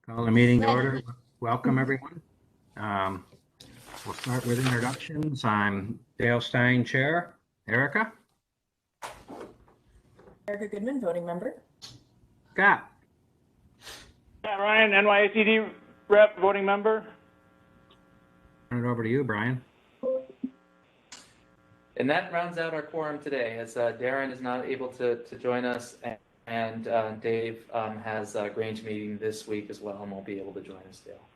Call the meeting to order. Welcome, everyone. We'll start with introductions. I'm Dale Stein, Chair. Erica? Erica Goodman, voting member. Scott? Matt Ryan, NYACD rep, voting member. Turn it over to you, Brian. And that rounds out our quorum today, as Darren is not able to join us, and Dave has a Grange meeting this week as well and won't be able to join us, Dale.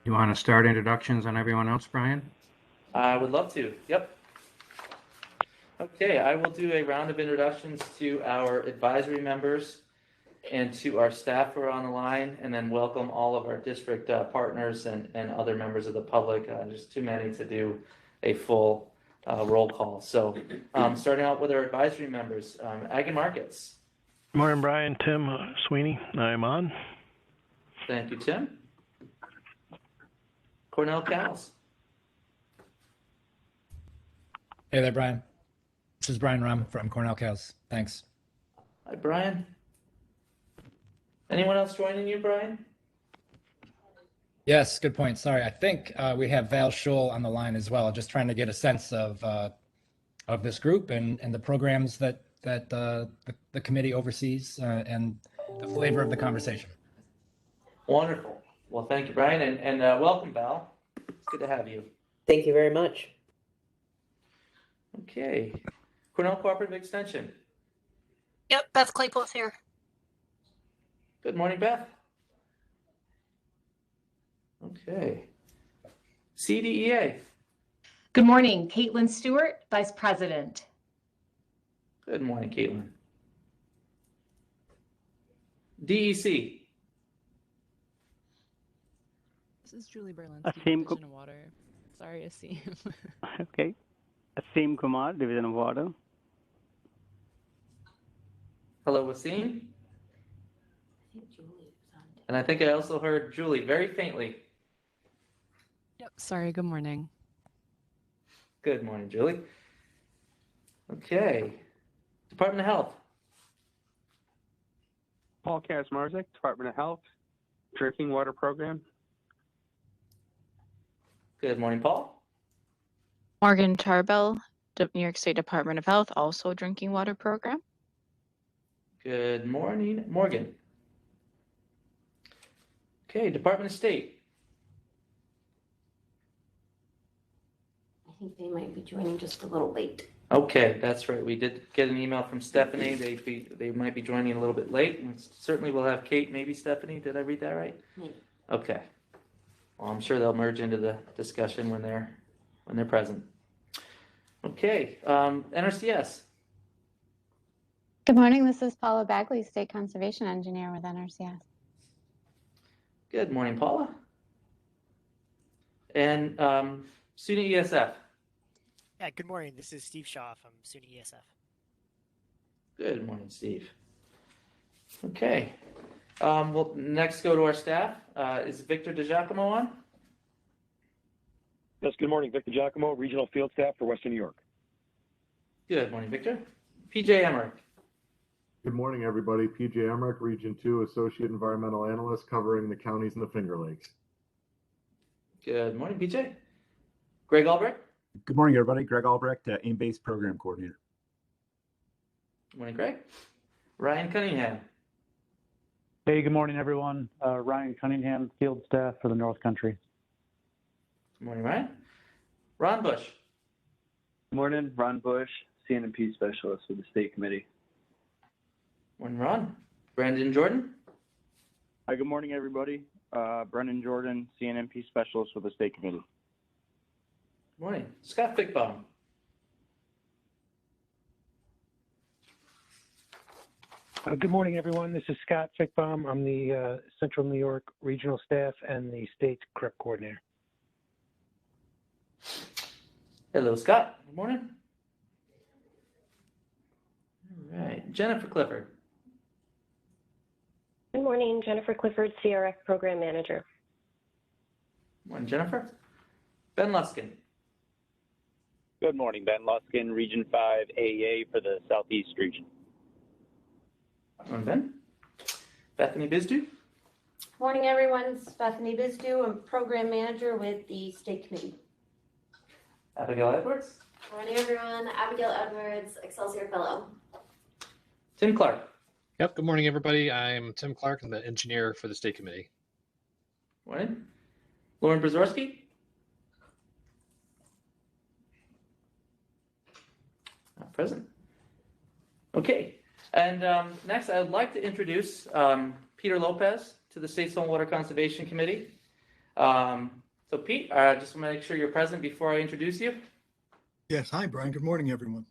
You want to start introductions on everyone else, Brian? I would love to. Yep. Okay, I will do a round of introductions to our advisory members and to our staff who are on the line, and then welcome all of our district partners and other members of the public. There's too many to do a full roll call. So starting out with our advisory members, Ag and Markets. Good morning, Brian. Tim Sweeney. I'm on. Thank you, Tim. Cornell Cows. Hey there, Brian. This is Brian Rum from Cornell Cows. Thanks. Hi, Brian. Anyone else joining you, Brian? Yes, good point. Sorry, I think we have Val Scholl on the line as well. Just trying to get a sense of this group and the programs that the committee oversees and the flavor of the conversation. Wonderful. Well, thank you, Brian, and welcome, Val. It's good to have you. Thank you very much. Okay. Cornell Cooperative Extension. Yep, Beth Claypool's here. Good morning, Beth. Okay. CDEA. Good morning, Caitlin Stewart, Vice President. Good morning, Caitlin. DEC. This is Julie Berlin, Division of Water. Sorry, Asim. Okay. Asim Kumar, Division of Water. Hello, Wasim. And I think I also heard Julie very faintly. Yep, sorry, good morning. Good morning, Julie. Okay. Department of Health. Paul Kazmarzik, Department of Health, Drinking Water Program. Good morning, Paul. Morgan Tarbell, New York State Department of Health, also drinking water program. Good morning, Morgan. Okay, Department of State. I think they might be joining just a little late. Okay, that's right. We did get an email from Stephanie. They might be joining a little bit late. And certainly we'll have Kate, maybe Stephanie. Did I read that right? Maybe. Okay. Well, I'm sure they'll merge into the discussion when they're present. Okay, NRCS. Good morning. This is Paula Bagley, State Conservation Engineer with NRCS. Good morning, Paula. And SUNY ESF. Yeah, good morning. This is Steve Shaw from SUNY ESF. Good morning, Steve. Okay. We'll next go to our staff. Is Victor DiGiacomo on? Yes, good morning. Victor Giacomo, Regional Field Staff for Western New York. Good morning, Victor. PJ Emmerich. Good morning, everybody. PJ Emmerich, Region 2 Associate Environmental Analyst covering the counties and the Finger Lakes. Good morning, PJ. Greg Albrecht. Good morning, everybody. Greg Albrecht, AIM-based Program Coordinator. Good morning, Greg. Ryan Cunningham. Hey, good morning, everyone. Ryan Cunningham, Field Staff for the North Country. Good morning, Ryan. Ron Bush. Good morning, Ron Bush, CNMP Specialist with the State Committee. Morning, Ron. Brandon Jordan. Hi, good morning, everybody. Brendan Jordan, CNMP Specialist with the State Committee. Good morning. Scott Fickbaum. Good morning, everyone. This is Scott Fickbaum. I'm the Central New York Regional Staff and the State's CREP Coordinator. Hello, Scott. Good morning. All right. Jennifer Clifford. Good morning. Jennifer Clifford, CRF Program Manager. Good morning, Jennifer. Ben Luskin. Good morning, Ben Luskin, Region 5 AEA for the Southeast region. And Ben. Bethany Bizdu. Morning, everyone. It's Bethany Bizdu. I'm Program Manager with the State Committee. Abigail Edwards. Morning, everyone. Abigail Edwards, Excelsior Fellow. Tim Clark. Yep. Good morning, everybody. I'm Tim Clark. I'm the engineer for the State Committee. Morning. Lauren Brzezowski. Not present. Okay. And next, I would like to introduce Peter Lopez to the State Soil and Water Conservation Committee. So Pete, I just want to make sure you're present before I introduce you. Yes. Hi, Brian. Good morning, everyone.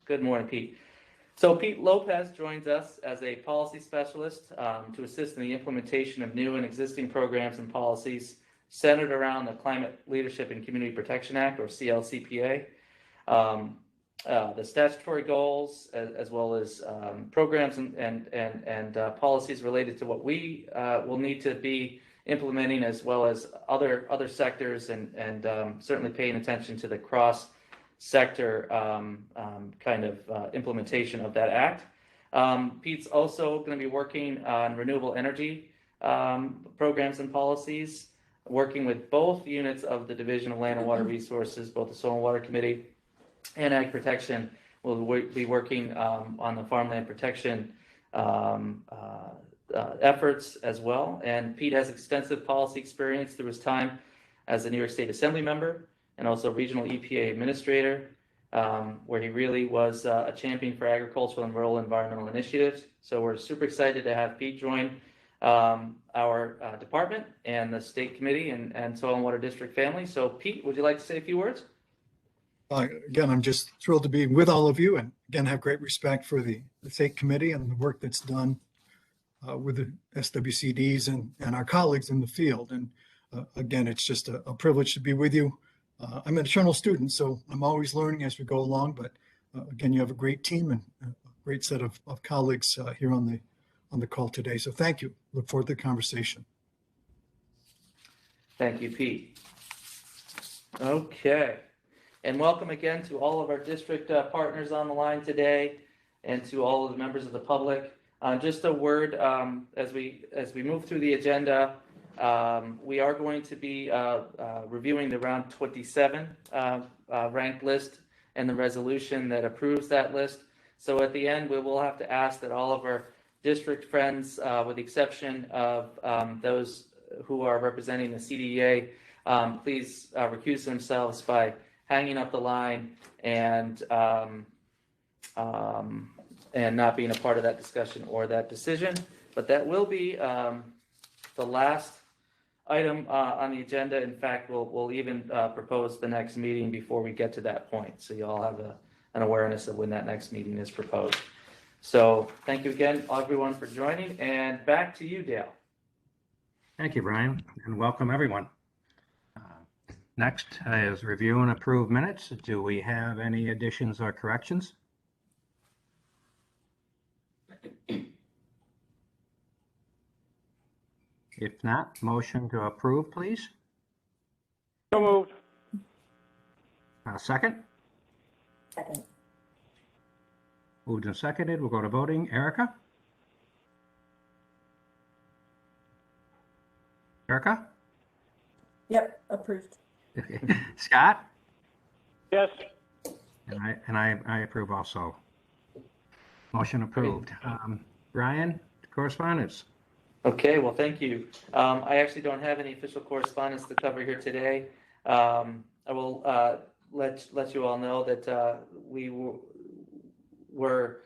Good morning, Pete. So Pete Lopez joins us as a policy specialist to assist in the implementation of new and existing programs and policies centered around the Climate Leadership and Community Protection Act, or CLCPA, the statutory goals, as well as programs and policies related to what we will need to be implementing, as well as other sectors, and certainly paying attention to the cross-sector kind of implementation of that act. Pete's also going to be working on renewable energy programs and policies, working with both units of the Division of Land and Water Resources, both the Soil and Water Committee and Ag Protection. Will be working on the farmland protection efforts as well. And Pete has extensive policy experience through his time as a New York State Assembly member and also regional EPA administrator, where he really was a champion for agricultural and rural environmental initiatives. So we're super excited to have Pete join our department and the State Committee and Soil and Water District family. So Pete, would you like to say a few words? Again, I'm just thrilled to be with all of you, and again, have great respect for the State Committee and the work that's done with the SWCDs and our colleagues in the field. And again, it's just a privilege to be with you. I'm an eternal student, so I'm always learning as we go along. But again, you have a great team and a great set of colleagues here on the call today. So thank you. Look forward to the conversation. Thank you, Pete. Okay. And welcome again to all of our district partners on the line today, and to all of the members of the public. Just a word as we move through the agenda. We are going to be reviewing the round 27 ranked list and the resolution that approves that list. So at the end, we will have to ask that all of our district friends, with the exception of those who are representing the CDEA, please recuse themselves by hanging up the line and not being a part of that discussion or that decision. But that will be the last item on the agenda. In fact, we'll even propose the next meeting before we get to that point, so you all have an awareness of when that next meeting is proposed. So thank you again, everyone, for joining, and back to you, Dale. Thank you, Brian, and welcome everyone. Next is review and approve minutes. Do we have any additions or corrections? If not, motion to approve, please. So moved. Second? Second. Moved and seconded. We'll go to voting. Erica? Erica? Yep, approved. Scott? Yes. And I approve also. Motion approved. Brian, correspondence? Okay, well, thank you. I actually don't have any official correspondence to cover here today. I will let you all know that we were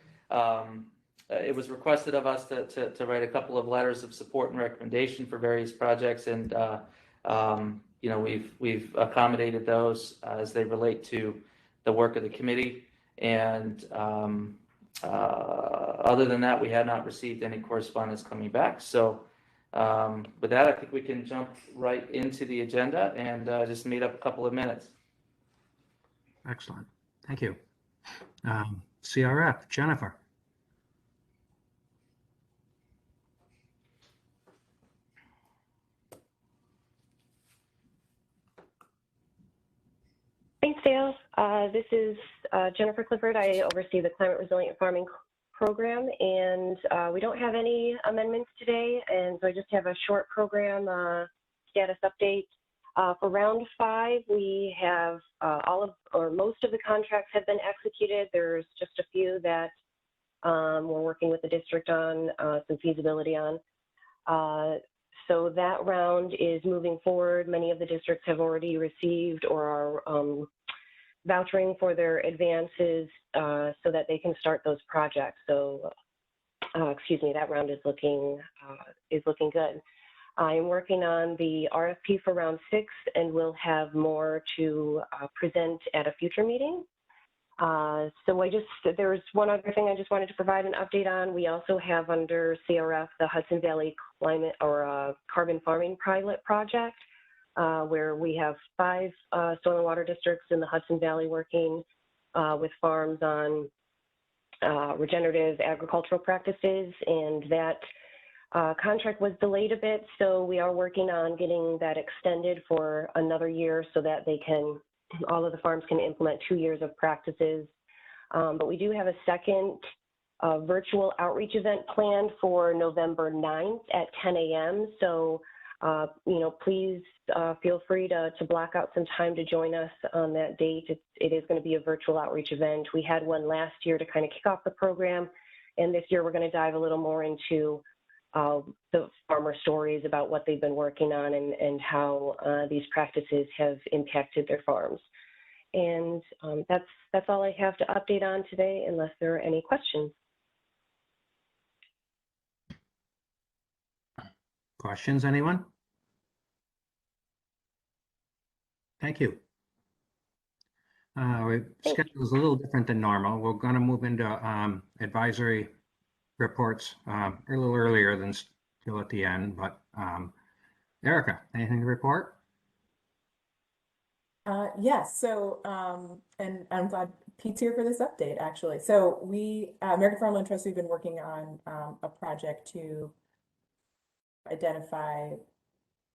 it was requested of us to write a couple of letters of support and recommendation for various projects, and you know, we've accommodated those as they relate to the work of the committee. And other than that, we had not received any correspondence coming back. So with that, I think we can jump right into the agenda and just meet up a couple of minutes. Excellent. Thank you. CRF, Jennifer. Thanks, Dale. This is Jennifer Clifford. I oversee the Climate Resilient Farming program, and we don't have any amendments today, and so I just have a short program status update. For round 5, we have most of the contracts have been executed. There's just a few that we're working with the district on some feasibility on. So that round is moving forward. Many of the districts have already received or are vouchering for their advances so that they can start those projects. So, that round is looking good. I'm working on the RFP for round 6, and we'll have more to present at a future meeting. There's one other thing I just wanted to provide an update on. We also have under CRF the Hudson Valley Climate or Carbon Farming Pilot Project, where we have 5 soil and water districts in the Hudson Valley working with farms on regenerative agricultural practices, and that contract was delayed a bit, so we are working on getting that extended for another year so that all of the farms can implement 2 years of practices. But we do have a second virtual outreach event planned for November 9th at 10 a.m. So, please feel free to block out some time to join us on that date. It is going to be a virtual outreach event. We had one last year to kind of kick off the program, and this year we're going to dive a little more into the farmer stories about what they've been working on and how these practices have impacted their farms. And that's all I have to update on today, unless there are any questions. Questions, anyone? Thank you. Our schedule is a little different than normal. We're going to move into advisory reports a little earlier than still at the end, but Erica, anything to report? Yes, so, and I'm glad Pete's here for this update, actually. So we, American Farmland Trust, we've been working on a project to identify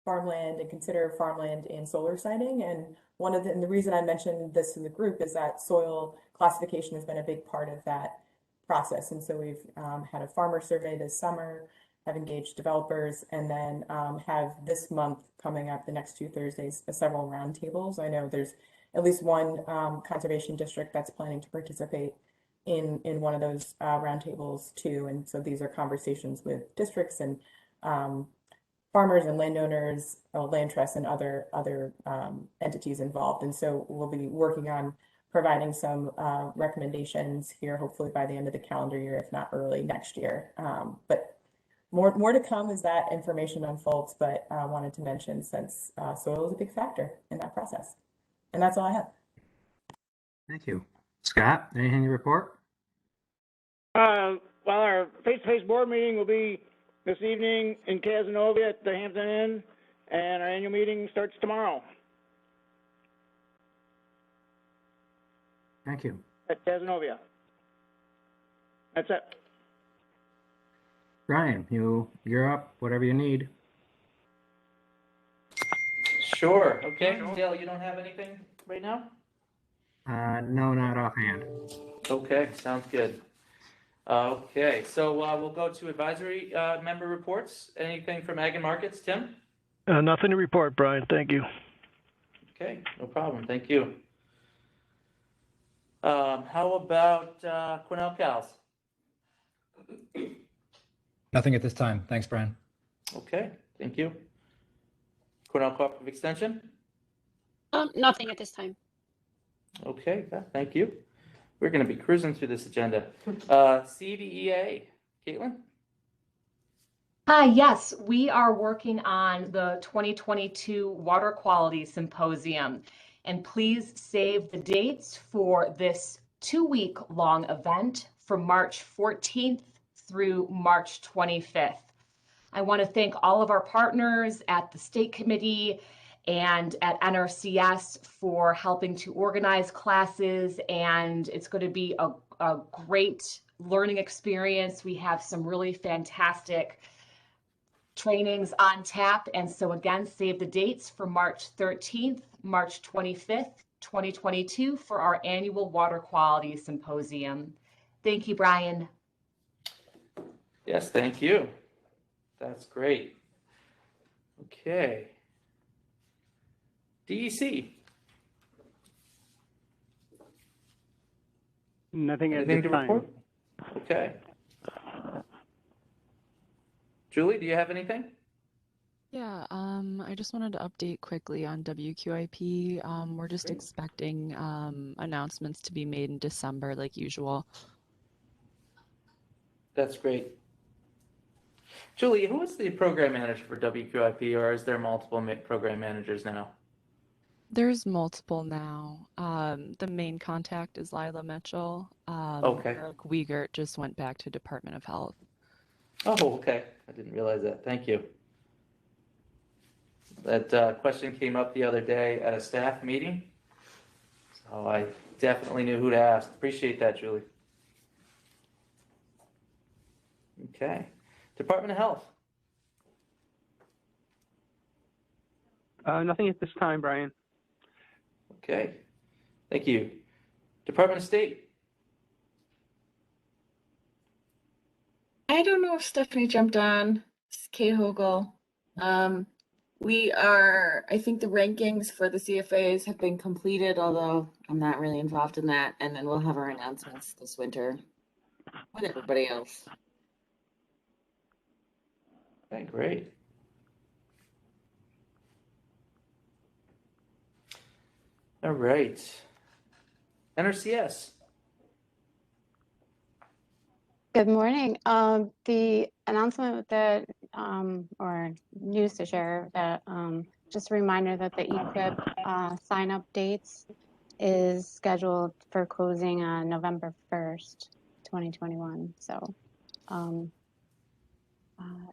farmland and consider farmland in solar siting. And the reason I mentioned this to the group is that soil classification has been a big part of that process. And so we've had a farmer survey this summer, have engaged developers, and then have this month coming up, the next 2 Thursdays, several roundtables. I know there's at least one conservation district that's planning to participate in one of those roundtables too. And so these are conversations with districts and farmers and landowners, land trusts, and other entities involved. And so we'll be working on providing some recommendations here, hopefully by the end of the calendar year, if not early next year. But more to come as that information unfolds, but I wanted to mention since soil is a big factor in that process. And that's all I have. Thank you. Scott, anything to report? Well, our face-to-face board meeting will be this evening in Casanova at the Hampton Inn, and our annual meeting starts tomorrow. Thank you. At Casanova. That's it. Brian, you're up, whatever you need. Sure. Okay. Dale, you don't have anything right now? No, not offhand. Okay, sounds good. Okay, so we'll go to advisory member reports. Anything from Ag and Markets, Tim? Nothing to report, Brian. Thank you. Okay, no problem. Thank you. How about Cornell Cows? Nothing at this time. Thanks, Brian. Okay, thank you. Cornell Cooperative Extension? Nothing at this time. Okay, thank you. We're going to be cruising through this agenda. CDEA, Caitlin? Hi, yes, we are working on the 2022 Water Quality Symposium. And please save the dates for this 2-week-long event from March 14th through March 25th. I want to thank all of our partners at the State Committee and at NRCS for helping to organize classes, and it's going to be a great learning experience. We have some really fantastic trainings on tap, and so again, save the dates for March 13th, March 25th, 2022 for our annual Water Quality Symposium. Thank you, Brian. Yes, thank you. That's great. Okay. DEC. Nothing at Anything this to time. report? Okay. Julie, do you have anything? Yeah, I just wanted to update quickly on WQIP. We're just Great. expecting announcements to be made in December like usual. That's great. Julie, who is the program manager for WQIP, or is there multiple program managers now? There's multiple now. The main contact is Lila Mitchell. Okay. Eric Wiegert just went back to Department of Health. Oh, okay. I didn't realize that. Thank you. That question came up the other day at a staff meeting, so I definitely knew who to ask. Appreciate that, Julie. Okay. Department of Health. Nothing at this time, Brian. Okay. Thank you. Department of State. I don't know if Stephanie jumped on. It's Kay Hogle. I think the rankings for the CFAs have been completed, although I'm not really involved in that. And then we'll have our announcements this winter with everybody else. Okay, great. All right. NRCS. Good morning. The announcement that, or news to share that, just a reminder that the EQIP sign up dates is scheduled for closing on November 1st, 2021. So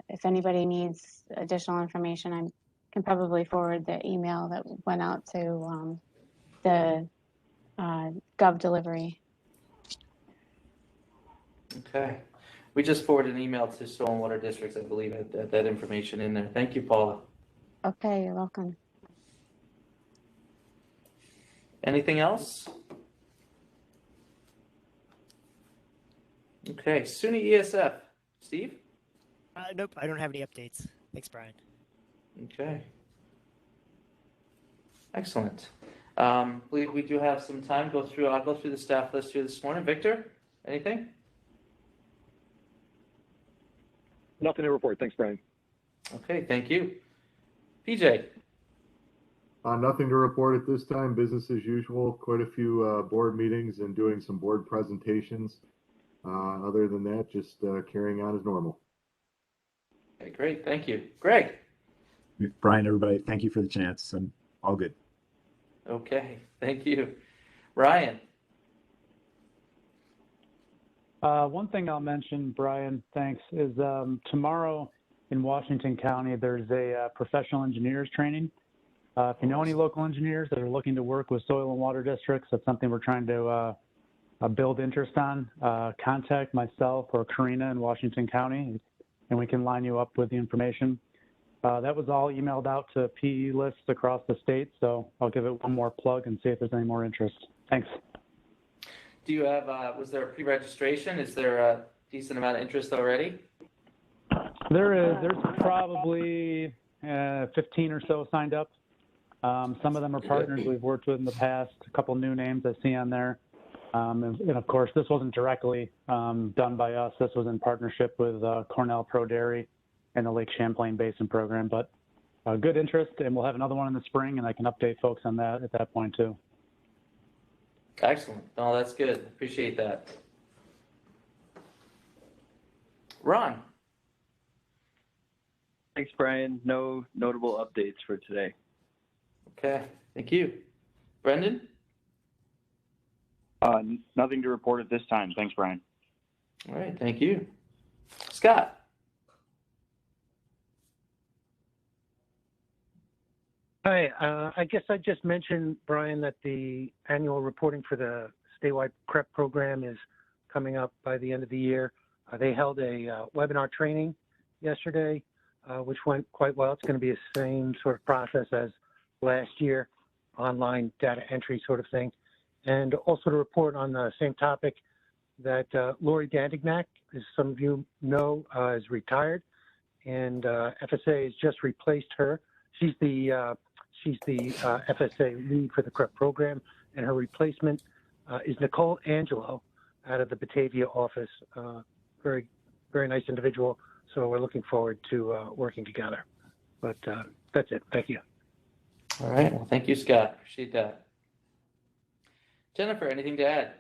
if anybody needs additional information, I can probably forward the email that went out to the Gov delivery. Okay. We just forwarded an email to Soil and Water Districts, I believe, had that information in there. Thank you, Paula. Okay, you're welcome. Anything else? Okay, SUNY ESF. Steve? Nope, I don't have any updates. Thanks, Brian. Okay. Excellent. Believe we do have some time. I'll go through the staff list here this morning. Victor, anything? Nothing to report. Thanks, Brian. Okay, thank you. PJ? Nothing to report at this time. Business as usual. Quite a few board meetings and doing some board presentations. Other than that, just carrying on as normal. Okay, great. Thank you. Greg? Brian, everybody, thank you for the chance. I'm all good. Okay, thank you. Ryan? One thing I'll mention, Brian, thanks, is tomorrow in Washington County, there's a professional engineers training. If you know any local engineers that are looking to work with soil and water districts, that's something we're trying to build interest on. Contact myself or Karina in Washington County, and we can line you up with the information. That was all emailed out to PE lists across the state, so I'll give it one more plug and see if there's any more interest. Thanks. Do you have, was there a pre-registration? Is there a decent amount of interest already? There's probably 15 or so signed up. Some of them are partners we've worked with in the past, a couple new names I see on there. And of course, this wasn't directly done by us. This was in partnership with Cornell Pro Dairy and the Lake Champlain Basin program, but good interest, and we'll have another one in the spring, and I can update folks on that at that point too. Excellent. Oh, that's good. Appreciate that. Ron? Thanks, Brian. No notable updates for today. Okay, thank you. Brendan? Nothing to report at this time. Thanks, Brian. All right, thank you. Scott? Hi, I guess I just mentioned, Brian, that the annual reporting for the statewide CREP program is coming up by the end of the year. They held a webinar training yesterday, which went quite well. It's going to be the same sort of process as last year. online data entry sort of thing. And also to report on the same topic that Lori Dandignac, as some of you know, is retired, and FSA has just replaced her. She's the FSA lead for the CREP program, and her replacement is Nicole Angelo out of the Batavia office. Very, very nice individual. So we're looking forward to working together. But that's it. Thank you. All right. Well, thank you, Scott. Appreciate that. Jennifer, anything to add?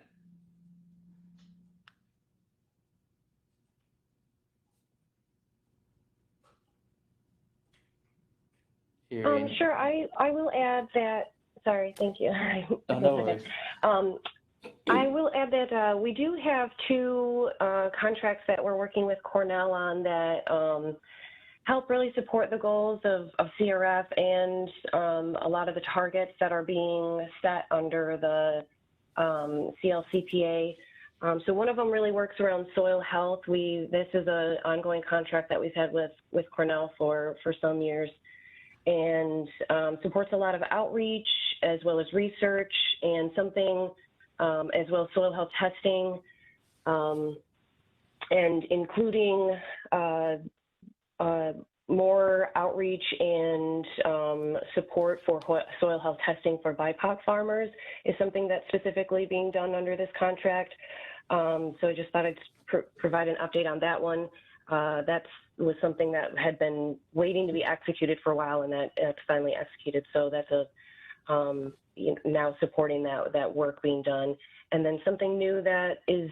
Sure. I will add that. Sorry. Thank you. Oh, no worries. I will add that we do have two contracts that we're working with Cornell on that help really support the goals of CRF and a lot of the targets that are being set under the CLCPA. So one of them really works around soil health. This is an ongoing contract that we've had with Cornell for some years, and supports a lot of outreach as well as research and something as well as soil health testing, and including more outreach and support for soil health testing for BIPOC farmers is something that's specifically being done under this contract. So I just thought I'd provide an update on that one. That was something that had been waiting to be executed for a while, and that's finally executed. So that's now supporting that work being done. And then something new that is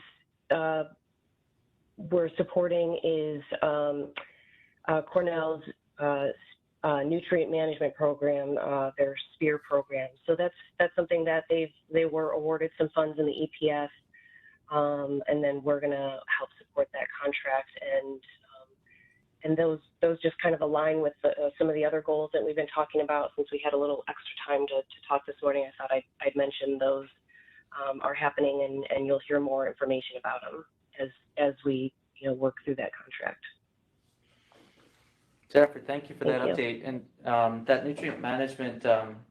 we're supporting is Cornell's nutrient management program, their SPEAR program. So that's something that they were awarded some funds in the EPS, and then we're going to help support that contract. And those just kind of align with some of the other goals that we've been talking about. Since we had a little extra time to talk this morning, I thought I'd mention those are happening, and you'll hear more information about them as we work through that contract. Jennifer, thank you for that Thank update. And that nutrient management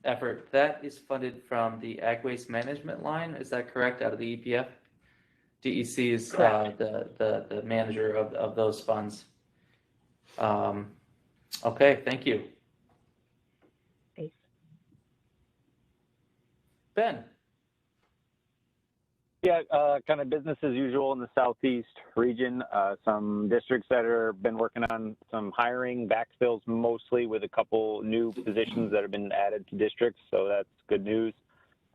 effort, that is funded from the Ag Waste Management line, is that correct, out of the EPF? DEC is the manager of those funds. Okay, thank you. Thanks. Ben. Yeah, kind of business as usual in the Southeast region. Some districts that have been working on some hiring, backfills mostly, with a couple new positions that have been added to districts, so that's good news.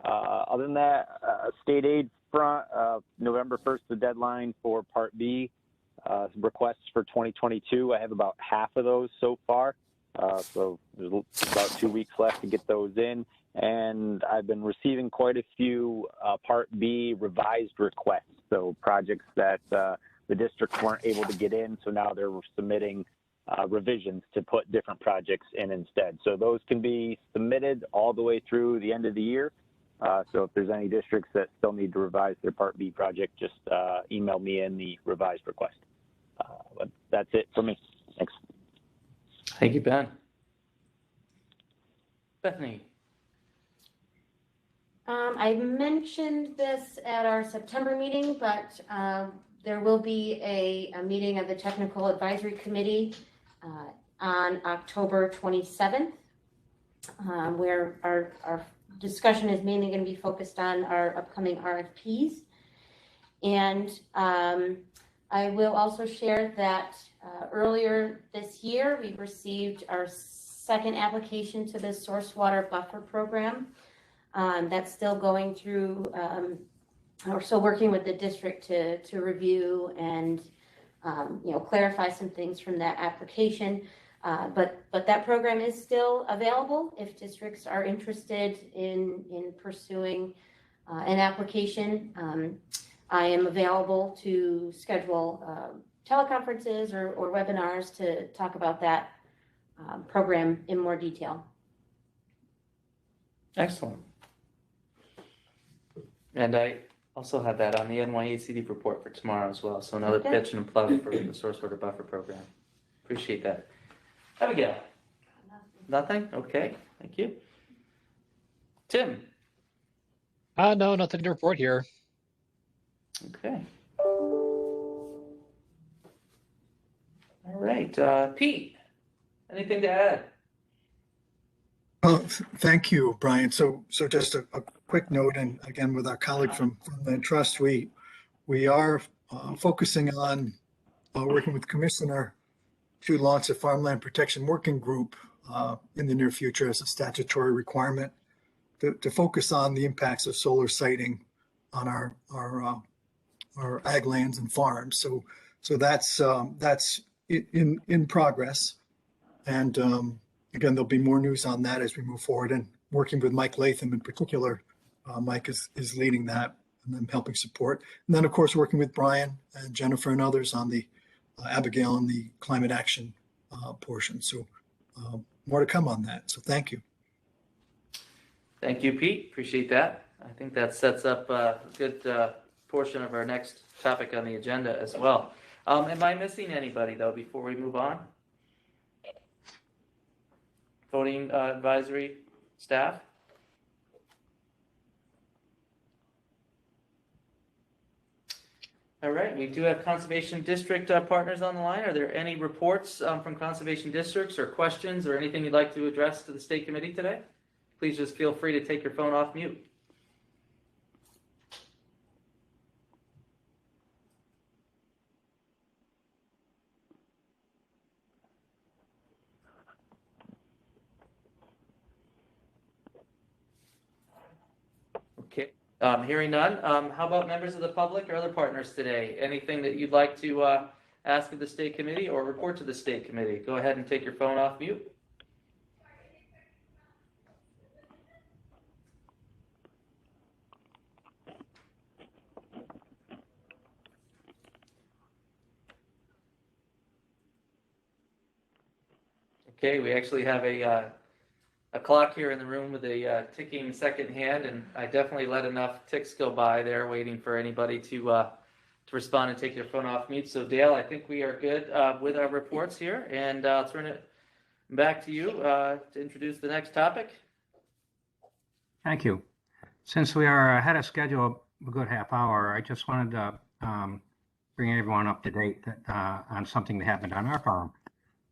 Other than that, state aid front, November 1st, the deadline for Part B requests for 2022. I have about half of those so far, so there's about 2 weeks left to get those in. And I've been receiving quite a few Part B revised requests, so projects that the districts weren't able to get in, so now they're submitting revisions to put different projects in instead. So those can be submitted all the way through the end of the year. So if there's any districts that still need to revise their Part B project, just email me in the revised request. But that's it for me. Thanks. Thank you, Ben. Bethany. I mentioned this at our September meeting, but there will be a meeting of the Technical Advisory Committee on October 27th, where our discussion is mainly going to be focused on our upcoming RFPs. And I will also share that earlier this year, we received our second application to the Source Water Buffer Program. That's still going through, we're still working with the district to review and clarify some things from that application. But that program is still available if districts are interested in pursuing an application. I am available to schedule teleconferences or webinars to talk about that program in more detail. Excellent. And I also have that on the NYACD report for tomorrow as well. So another pitch and plug for the Source Water Buffer Program. Appreciate that. Abigail? Nothing? Okay, thank you. Tim? No, nothing to report here. Okay. All right, Pete, anything to add? Thank you, Brian. So just a quick note, and again, with our colleague from the trust, we are focusing on working with Commissioner to launch a farmland protection working group in the near future as a statutory requirement to focus on the impacts of solar siting on our ag lands and farms. So that's in progress, and again, there'll be more news on that as we move forward. And working with Mike Latham in particular, Mike is leading that and I'm helping support. And then, of course, working with Brian and Jennifer and others on the Abigail and the climate action portion. So more to come on that. So thank you. Thank you, Pete. Appreciate that. I think that sets up a good portion of our next topic on the agenda as well. Am I missing anybody, though, before we move on? Voting advisory staff? All right, we do have Conservation District partners on the line. Are there any reports from Conservation Districts or questions or anything you'd like to address to the State Committee today? Please just feel free to take your phone off mute. Okay, hearing none. How about members of the public or other partners today? Anything that you'd like to ask of the State Committee or report to the State Committee? Go ahead and take your phone off mute. Okay, we actually have a clock here in the room with a ticking second hand, and I definitely let enough ticks go by there waiting for anybody to respond and take your phone off mute. So Dale, I think we are good with our reports here, and I'll turn it back to you to introduce the next topic. Thank you. Since we are ahead of schedule a good half hour, I just wanted to bring everyone up to date on something that happened on our farm.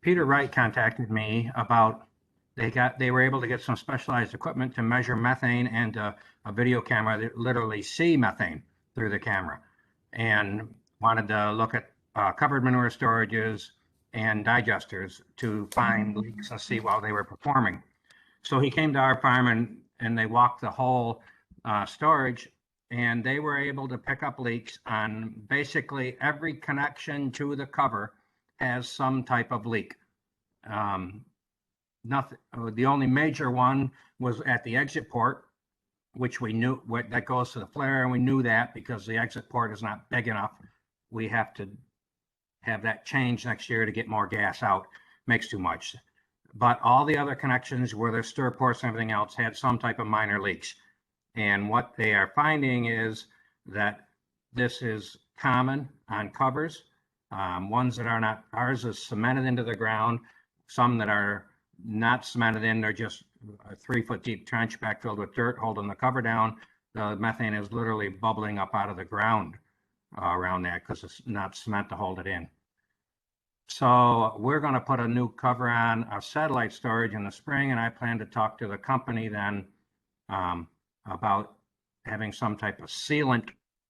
Peter Wright contacted me about they were able to get some specialized equipment to measure methane and a video camera that literally see methane through the camera, and wanted to look at covered manure storages and digesters to find leaks and see while they were performing. So he came to our farm and they walked the whole storage, and they were able to pick up leaks on basically every connection to the cover has some type of leak. Nothing. The only major one was at the exit port, which we knew that goes to the flare, and we knew that because the exit port is not big enough. We have to have that changed next year to get more gas out. Makes too much. But all the other connections where there's stir ports and everything else had some type of minor leaks. And what they are finding is that this is common on covers. Ones that are not, ours is cemented into the ground. Some that are not cemented in, they're just a 3-foot deep trench backfilled with dirt holding the cover down. The methane is literally bubbling up out of the ground around that because it's not cement to hold it in. So we're going to put a new cover on our satellite storage in the spring, and I plan to talk to the company then about having some type of sealant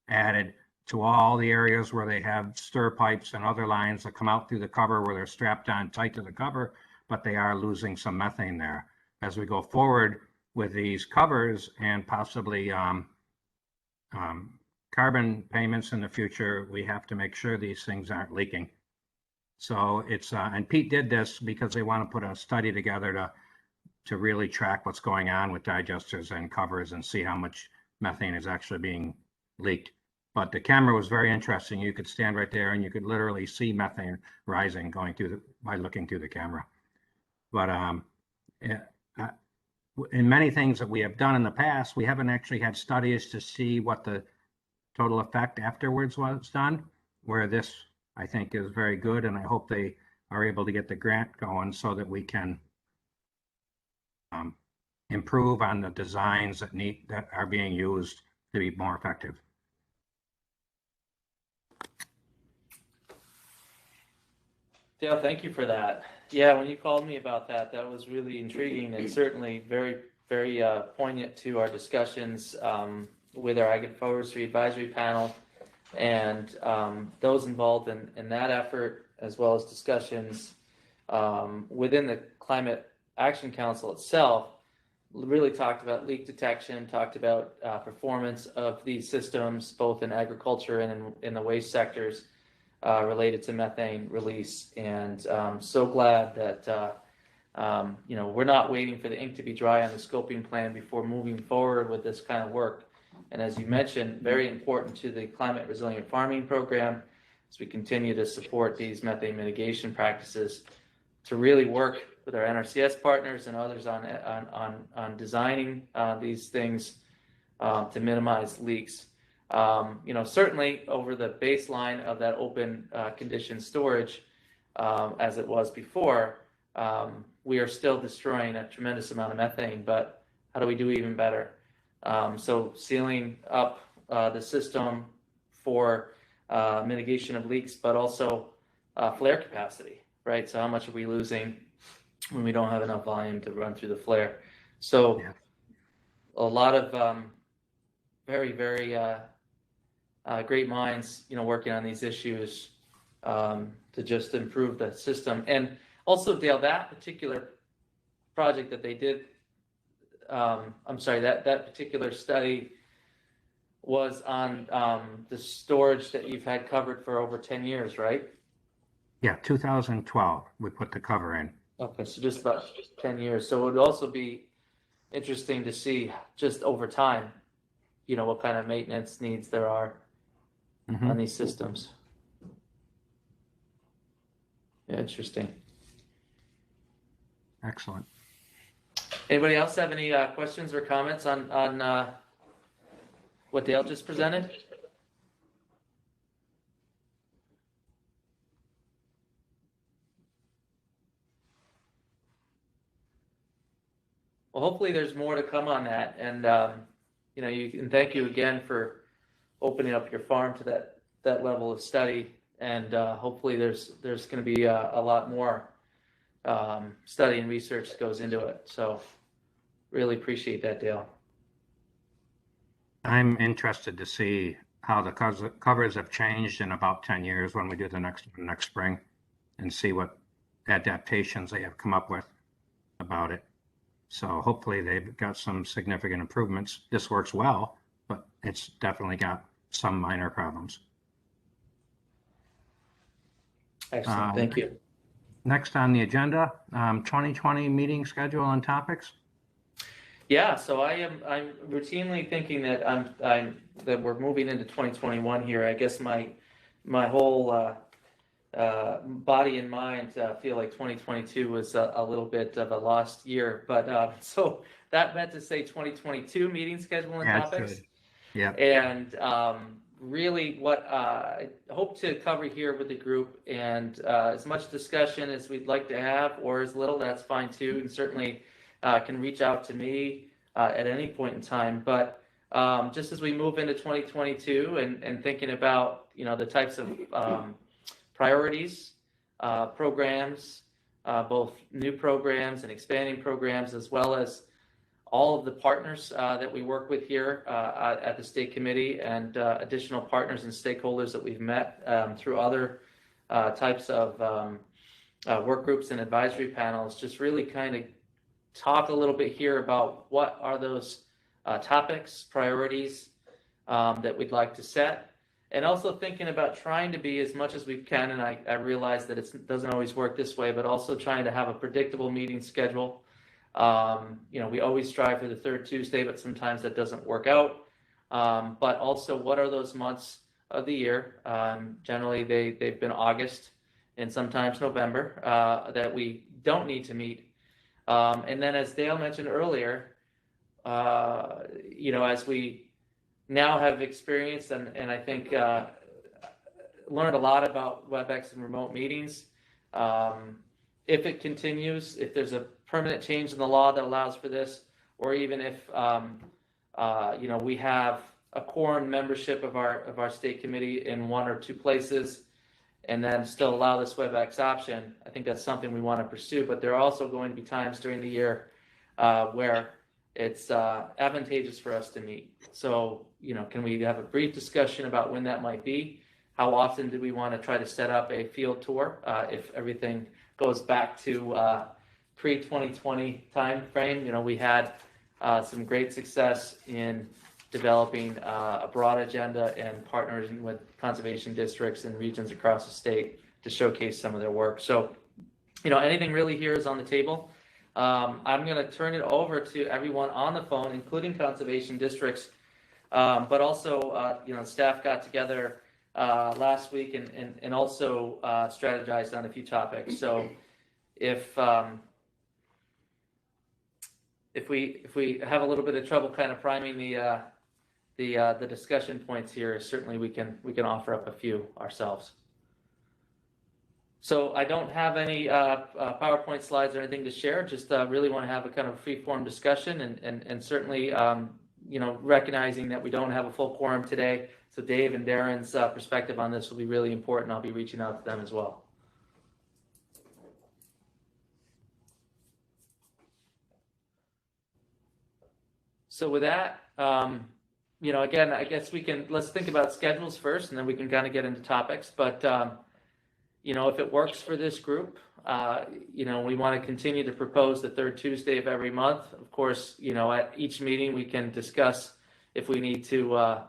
added to all the areas where they have stir pipes and other lines that come out through the cover where they're strapped on tight to the cover, but they are losing some methane there. As we go forward with these covers and possibly carbon payments in the future, we have to make sure these things aren't leaking. So it's, and Pete did this because they want to put a study together to really track what's going on with digesters and covers and see how much methane is actually being leaked. But the camera was very interesting. You could stand right there and you could literally see methane rising going through by looking through the camera. But in many things that we have done in the past, we haven't actually had studies to see what the total effect afterwards was done, where this, I think, is very good. And I hope they are able to get the grant going so that we can improve on the designs that are being used to be more effective. Dale, thank you for that. Yeah, when you called me about that, that was really intriguing and certainly very, very poignant to our discussions with our agroforestry advisory panel and those involved in that effort, as well as discussions within the Climate Action Council itself. Really talked about leak detection, talked about performance of these systems, both in agriculture and in the waste sectors. Related to methane release, and so glad that we're not waiting for the ink to be dry on the scoping plan before moving forward with this kind of work. And as you mentioned, very important to the climate resilient farming program as we continue to support these methane mitigation practices to really work with our NRCS partners and others on designing these things to minimize leaks. Certainly over the baseline of that open condition storage, as it was before, we are still destroying a tremendous amount of methane, but how do we do even better? So sealing up the system for mitigation of leaks, but also flare capacity, right? So how much are we losing when we don't have enough volume to run through the flare? So a lot of very, very great minds, working on these issues to just improve the system. And also, Dale, that particular project that they did, that particular study was on the storage that you've had covered for over 10 years, right? Yeah, 2012, we put the cover in. Okay, so just about 10 years. So it would also be interesting to see just over time, what kind of maintenance needs there are on these systems. Yeah, interesting. Excellent. Anybody else have any questions or comments on what Dale just presented? Well, hopefully there's more to come on that, and and thank you again for opening up your farm to that level of study, and hopefully there's going to be a lot more study and research that goes into it. So really appreciate that, Dale. I'm interested to see how the covers have changed in about 10 years when we do the next spring, and see what adaptations they have come up with about it. So hopefully they've got some significant improvements. This works well, but it's definitely got some minor problems. Excellent, thank you. Next on the agenda, 2020 meeting schedule and topics. Yeah, so I'm routinely thinking that that we're moving into 2021 here. I guess my whole body and mind feel like 2022 was a little bit of a lost year, but so that meant to say 2022 meeting schedule and topics. Yeah. And really what I hope to cover here with the group, and as much discussion as we'd like to have, or as little, that's fine too, and certainly can reach out to me at any point in time. But just as we move into 2022 and thinking about the types of priorities, programs, both new programs and expanding programs, as well as all of the partners that we work with here at the state committee, and additional partners and stakeholders that we've met through other types of work groups and advisory panels. Just really kind of talk a little bit here about what are those topics, priorities that we'd like to set. And also thinking about trying to be, as much as we can, and I realize that it doesn't always work this way, but also trying to have a predictable meeting schedule. We always strive for the third Tuesday, but sometimes that doesn't work out. But also, what are those months of the year? Generally, they've been August and sometimes November that we don't need to meet. And then, as Dale mentioned earlier, as we now have experienced and I think learned a lot about WebEx and remote meetings. If it continues, if there's a permanent change in the law that allows for this, or even if we have a quorum membership of our state committee in one or two places, and then still allow this WebEx option. I think that's something we want to pursue. But there are also going to be times during the year where it's advantageous for us to meet. So, can we have a brief discussion about when that might be? How often do we want to try to set up a field tour if everything goes back to pre-2020 time frame? We had some great success in developing a broad agenda and partnering with conservation districts and regions across the state to showcase some of their work. So, anything really here is on the table. I'm going to turn it over to everyone on the phone, including conservation districts, but also, staff got together last week and also strategized on a few topics. So if we have a little bit of trouble kind of priming the discussion points here, certainly we can offer up a few ourselves. So I don't have any PowerPoint slides or anything to share. Just really want to have a kind of free-form discussion, and certainly recognizing that we don't have a full quorum today. So Dave and Darren's perspective on this will be really important. I'll be reaching out to them as well. So with that, again, I guess let's think about schedules first, and then we can kind of get into topics. But if it works for this group, we want to continue to propose the third Tuesday of every month. Of course, at each meeting we can discuss if we need to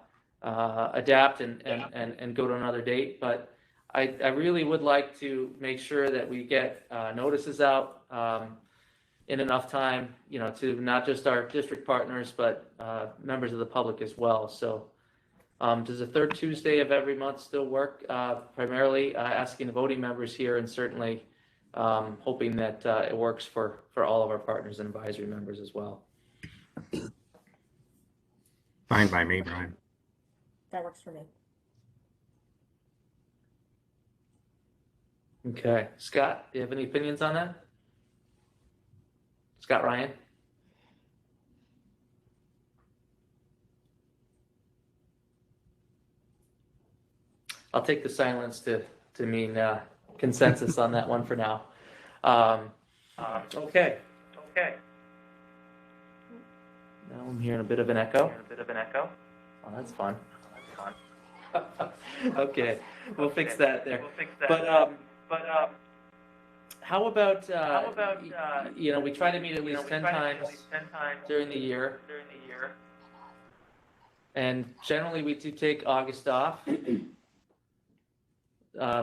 adapt and go to another date. But I really would like to make sure that we get notices out in enough time, to not just our district partners, but members of the public as well. So does the third Tuesday of every month still work? Primarily asking the voting members here, and certainly hoping that it works for all of our partners and advisory members as well. Fine by me, Brian. That works for me. Okay. Scott, do you have any opinions on that? Scott Ryan? I'll take the silence to mean consensus on that one for now. Okay. Now I'm hearing a bit of an echo. Oh, that's fun. Okay, we'll fix that there. But how about we try to meet at least 10 times during the year, and generally we do take August off.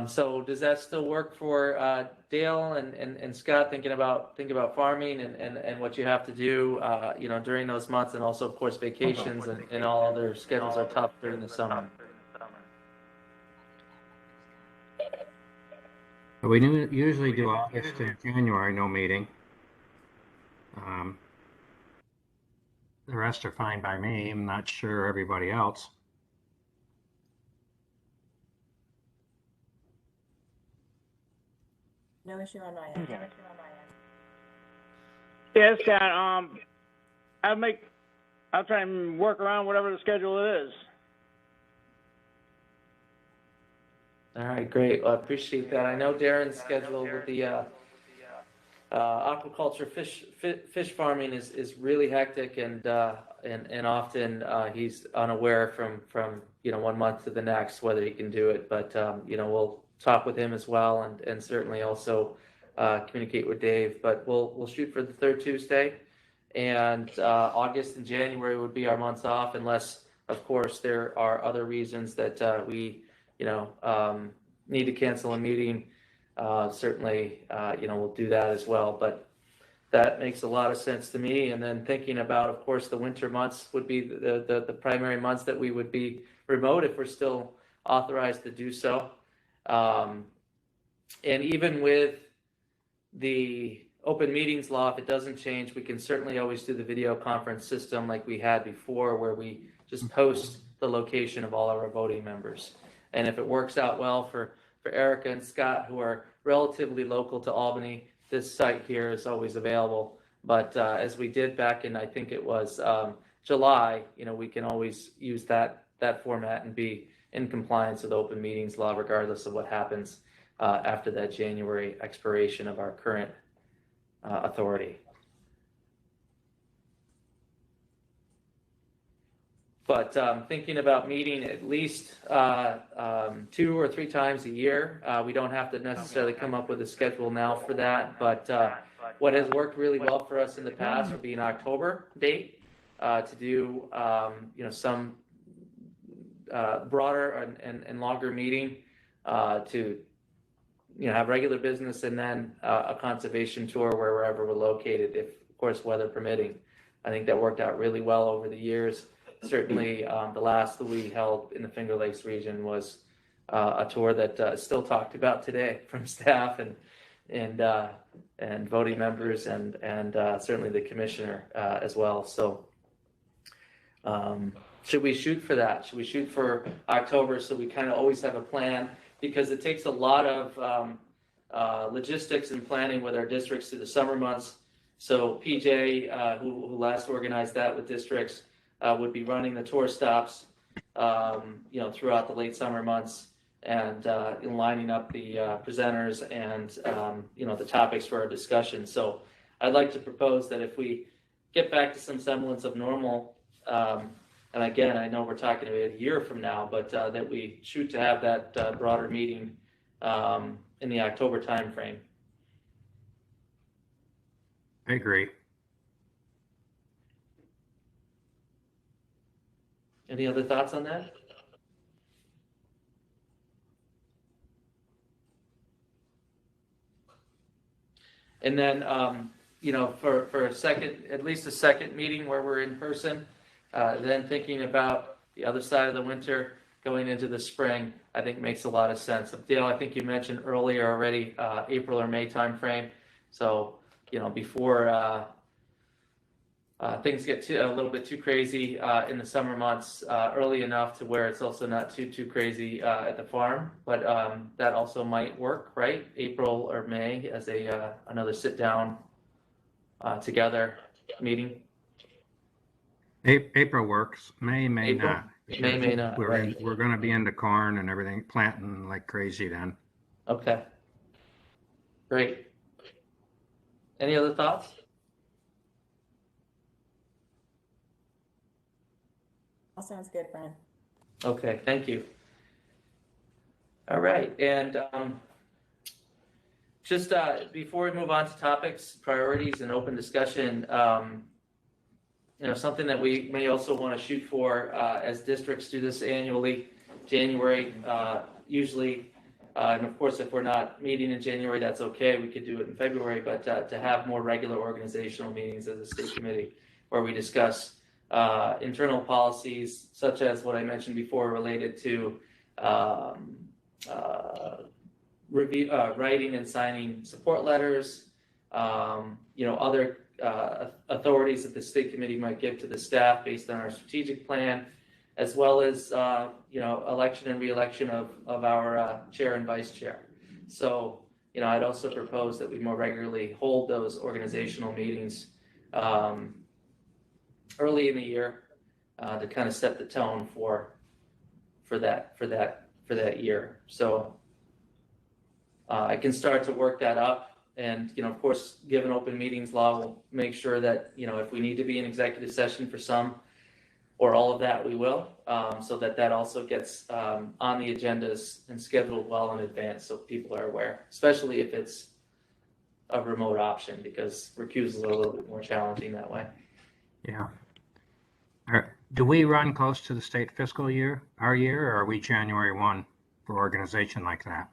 So does that still work for Dale and Scott, thinking about farming and what you have to do during those months, and also of course vacations and all other schedules are tough during the summer? We usually do August and January, no meeting. The rest are fine by me. I'm not sure everybody else. No issue on my end. Yeah, Scott. I'll try and work around whatever the schedule is. All right, great. Well, I appreciate that. I know Darren's schedule with the aquaculture fish farming is really hectic, and often he's unaware from 1 month to the next whether he can do it. But we'll talk with him as well, and certainly also communicate with Dave. But we'll shoot for the third Tuesday, and August and January would be our months off, unless of course there are other reasons that we need to cancel a meeting. Certainly, we'll do that as well. But that makes a lot of sense to me. And then thinking about, of course, the winter months would be the primary months that we would be remote if we're still authorized to do so. And even with the open meetings law, if it doesn't change, we can certainly always do the video conference system like we had before, where we just post the location of all of our voting members. And if it works out well for Erica and Scott, who are relatively local to Albany, this site here is always available But as we did back in, I think it was July, we can always use that format and be in compliance with open meetings law, regardless of what happens after that January expiration of our current authority. But thinking about meeting at least 2 or 3 times a year. We don't have to necessarily come up with a schedule now for that, but what has worked really well for us in the past would be an October date to do some broader and longer meeting to have regular business and then a conservation tour wherever we're located, if of course weather permitting. I think that worked out really well over the years. Certainly, the last that we held in the Finger Lakes region was a tour that is still talked about today from staff and voting members and certainly the commissioner as well. So, should we shoot for that? Should we shoot for October so we kind of always have a plan? Because it takes a lot of logistics and planning with our districts through the summer months. So PJ, who last organized that with districts, would be running the tour stops, throughout the late summer months and lining up the presenters and, the topics for our discussion. So I'd like to propose that if we get back to some semblance of normal, and again, I know we're talking about a year from now, but that we shoot to have that broader meeting in the October timeframe. I agree. Any other thoughts on that? And then, for a second, at least a second meeting where we're in person, then thinking about the other side of the winter going into the spring, I think makes a lot of sense. Dale, I think you mentioned earlier already, April or May timeframe. So, before things get a little bit too crazy in the summer months, early enough to where it's also not too crazy at the farm. But that also might work, right? April or May as another sit down together meeting. April works. May April? not. May not. We're going to be into corn and everything, planting like crazy then. Okay. Great. Any other thoughts? All sounds good, Brian. Okay, thank you. All right, and just before we move on to topics, priorities, and open discussion, something that we may also want to shoot for as districts do this annually, January, usually, and of course, if we're not meeting in January, that's okay. We could do it in February, but to have more regular organizational meetings as a state committee where we discuss internal policies, such as what I mentioned before, related to writing and signing support letters, other authorities that the state committee might give to the staff based on our strategic plan, as well as election and re-election of our chair and vice chair. So I'd also propose that we more regularly hold those organizational meetings early in the year to kind of set the tone for that year. So I can start to work that up. And, of course, given open meetings law, we'll make sure that, if we need to be in executive session for some or all of that, we will, so that also gets on the agendas and scheduled well in advance so people are aware, especially if it's a remote option, because recusals are a little bit more challenging that way. Yeah. Do we run close to the state fiscal year, our year, or are we January 1 for organization like that?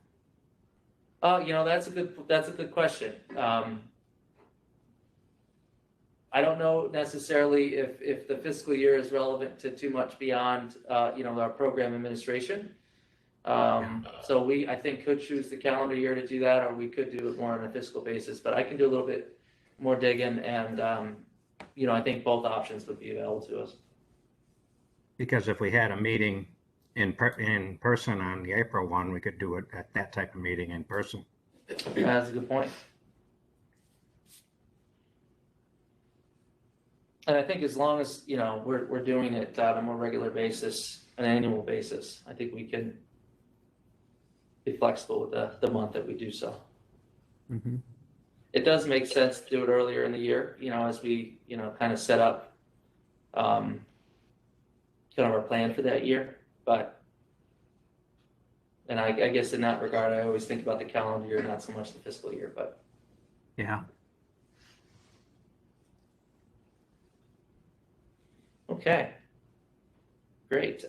That's a good question. I don't know necessarily if the fiscal year is relevant to too much beyond, our program administration. So I think could choose the calendar year to do that, or we could do it more on a fiscal basis, but I can do a little bit more digging and, I think both options would be available to us. Because if we had a meeting in person on the April 1, we could do it at that type of meeting in person. That's a good point. And I think as long as, we're doing it on a more regular basis, an annual basis, I think we can be flexible with the month that we do so. Mm-hmm. It does make sense to do it earlier in the year, as we, kind of set up kind of our plan for that year. But, and I guess in that regard, I always think about the calendar year, not so much the fiscal year, but. Yeah. Okay. Great.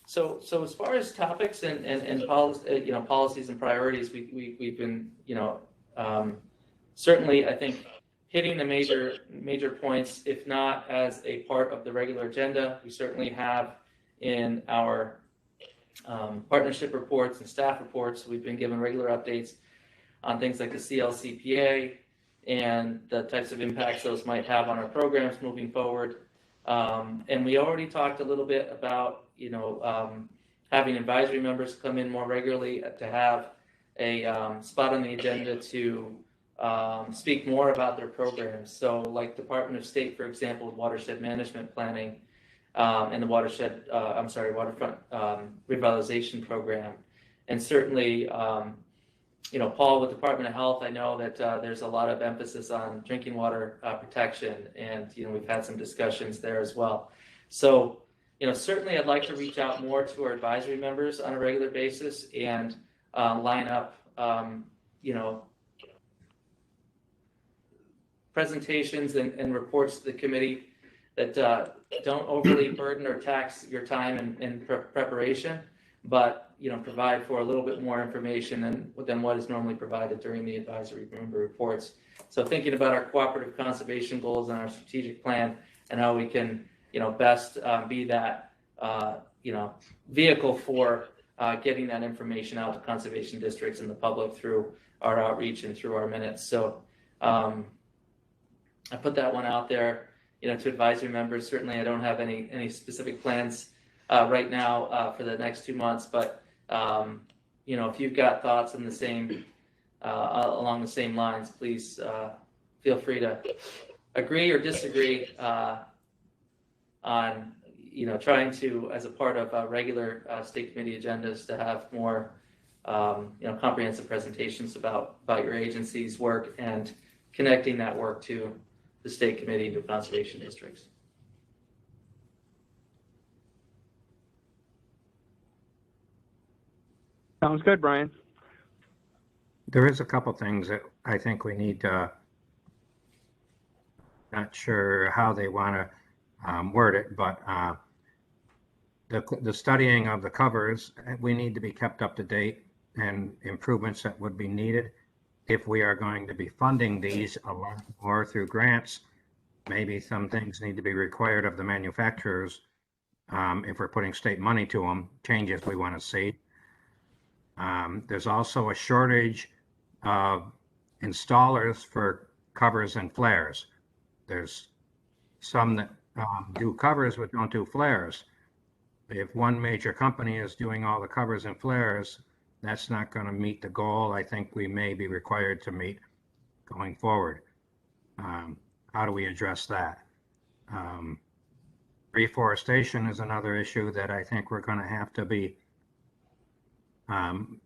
So as far as topics and policy, policies and priorities, we've been, certainly I think hitting the major points, if not as a part of the regular agenda. We certainly have in our partnership reports and staff reports, we've been given regular updates on things like the CLCPA and the types of impacts those might have on our programs moving forward. And we already talked a little bit about, having advisory members come in more regularly to have a spot on the agenda to speak more about their programs. So like Department of State, for example, watershed management planning and the waterfront revitalization program. And certainly, Paul with Department of Health, I know that there's a lot of emphasis on drinking water protection, and we've had some discussions there as well. So, certainly I'd like to reach out more to our advisory members on a regular basis and line up, presentations and reports to the committee that don't overly burden or tax your time in preparation, but provide for a little bit more information than what is normally provided during the advisory member reports. So thinking about our cooperative conservation goals and our strategic plan and how we can best be that vehicle for getting that information out to conservation districts and the public through our outreach and through our minutes. So I put that one out there, to advisory members. Certainly I don't have any specific plans right now for the next 2 months, but if you've got thoughts in the same along the same lines, please feel free to agree or disagree on trying to, as a part of regular state committee agendas, to have more comprehensive presentations about your agency's work and connecting that work to the state committee to conservation districts. Sounds good, Brian. There is a couple things that I think we need to, not sure how they want to word it, but the studying of the covers, we need to be kept up to date, and improvements that would be needed. If we are going to be funding these a lot more through grants, maybe some things need to be required of the manufacturers. If we're putting state money to them, changes we want to see. There's also a shortage of installers for covers and flares. There's some that do covers but don't do flares. If one major company is doing all the covers and flares, that's not going to meet the goal I think we may be required to meet going forward. How do we address that? Reforestation is another issue that I think we're going to have to be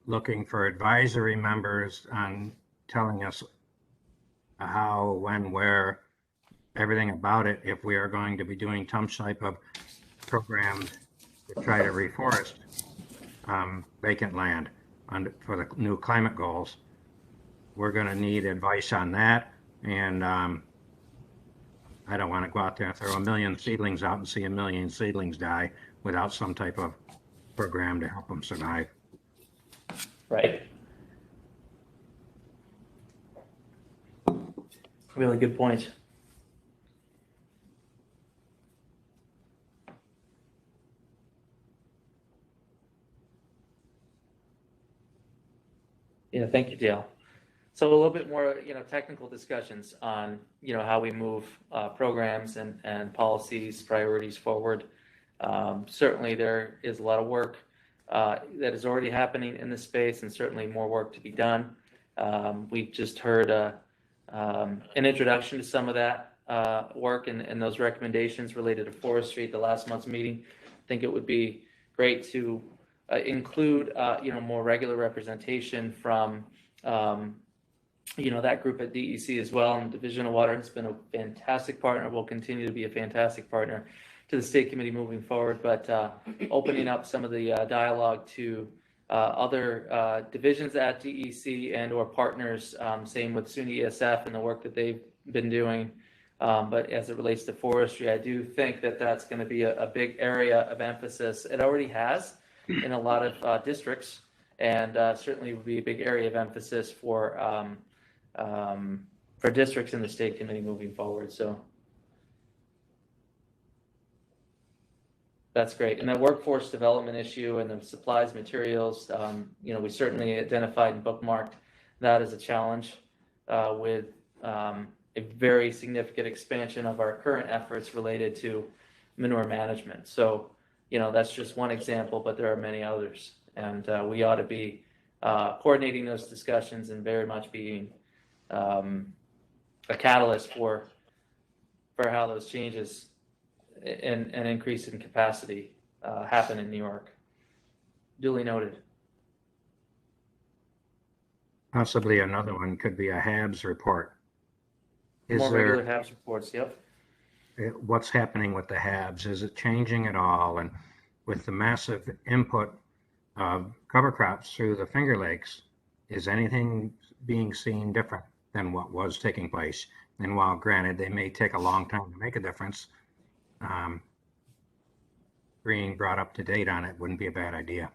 looking for advisory members on telling us how, when, where, everything about it, if we are going to be doing some type of program to try to reforest vacant land for the new climate goals. We're going to need advice on that, and I don't want to go out there and throw 1 million seedlings out and see 1 million seedlings die without some type of program to help them survive. Right. Really good point. Yeah, thank you, Dale. So a little bit more, technical discussions on, how we move programs and policies, priorities forward. Certainly there is a lot of work that is already happening in this space, and certainly more work to be done. We've just heard an introduction to some of that work and those recommendations related to forestry at the last month's meeting. I think it would be great to include more regular representation from that group at DEC as well. And the Division of Water has been a fantastic partner, will continue to be a fantastic partner to the state committee moving forward, but opening up some of the dialogue to other divisions at DEC and or partners, same with SUNY ESF and the work that they've been doing. But as it relates to forestry, I do think that that's going to be a big area of emphasis. It already has in a lot of districts, and certainly would be a big area of emphasis for districts in the state committee moving forward. So that's great. And the workforce development issue and the supplies, materials, we certainly identified and bookmarked that as a challenge with a very significant expansion of our current efforts related to manure management. So, that's just one example, but there are many others. And we ought to be coordinating those discussions and very much being a catalyst for how those changes and an increase in capacity happen in New York. Duly noted. Possibly another one could be a HABs report. More regular HABs reports, yep. What's happening with the HABs? Is it changing at all? And with the massive input of cover crops through the Finger Lakes, is anything being seen different than what was taking place? And while granted, they may take a long time to make a difference, being brought up to date on it wouldn't be a bad idea.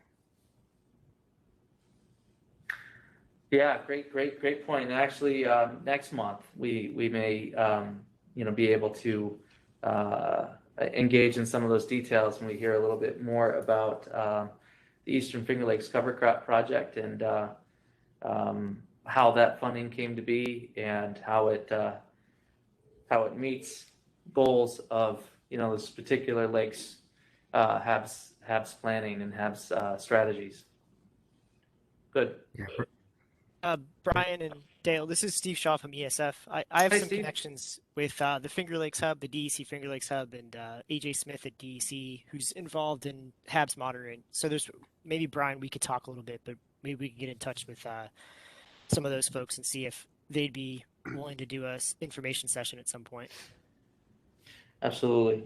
Yeah, great point. And actually, next month we may be able to engage in some of those details when we hear a little bit more about the Eastern Finger Lakes Cover Crop Project and how that funding came to be and how it meets goals of those particular lakes HABs planning and HABs strategies. Good. Yeah. Brian and Dale, this is Steve Shaw from ESF. I have Hi, some Steve. connections with the Finger Lakes Hub, the DEC Finger Lakes Hub, and AJ Smith at DEC, who's involved in HABs monitoring. So there's maybe, Brian, we could talk a little bit, but maybe we can get in touch with some of those folks and see if they'd be willing to do a information session at some point. Absolutely.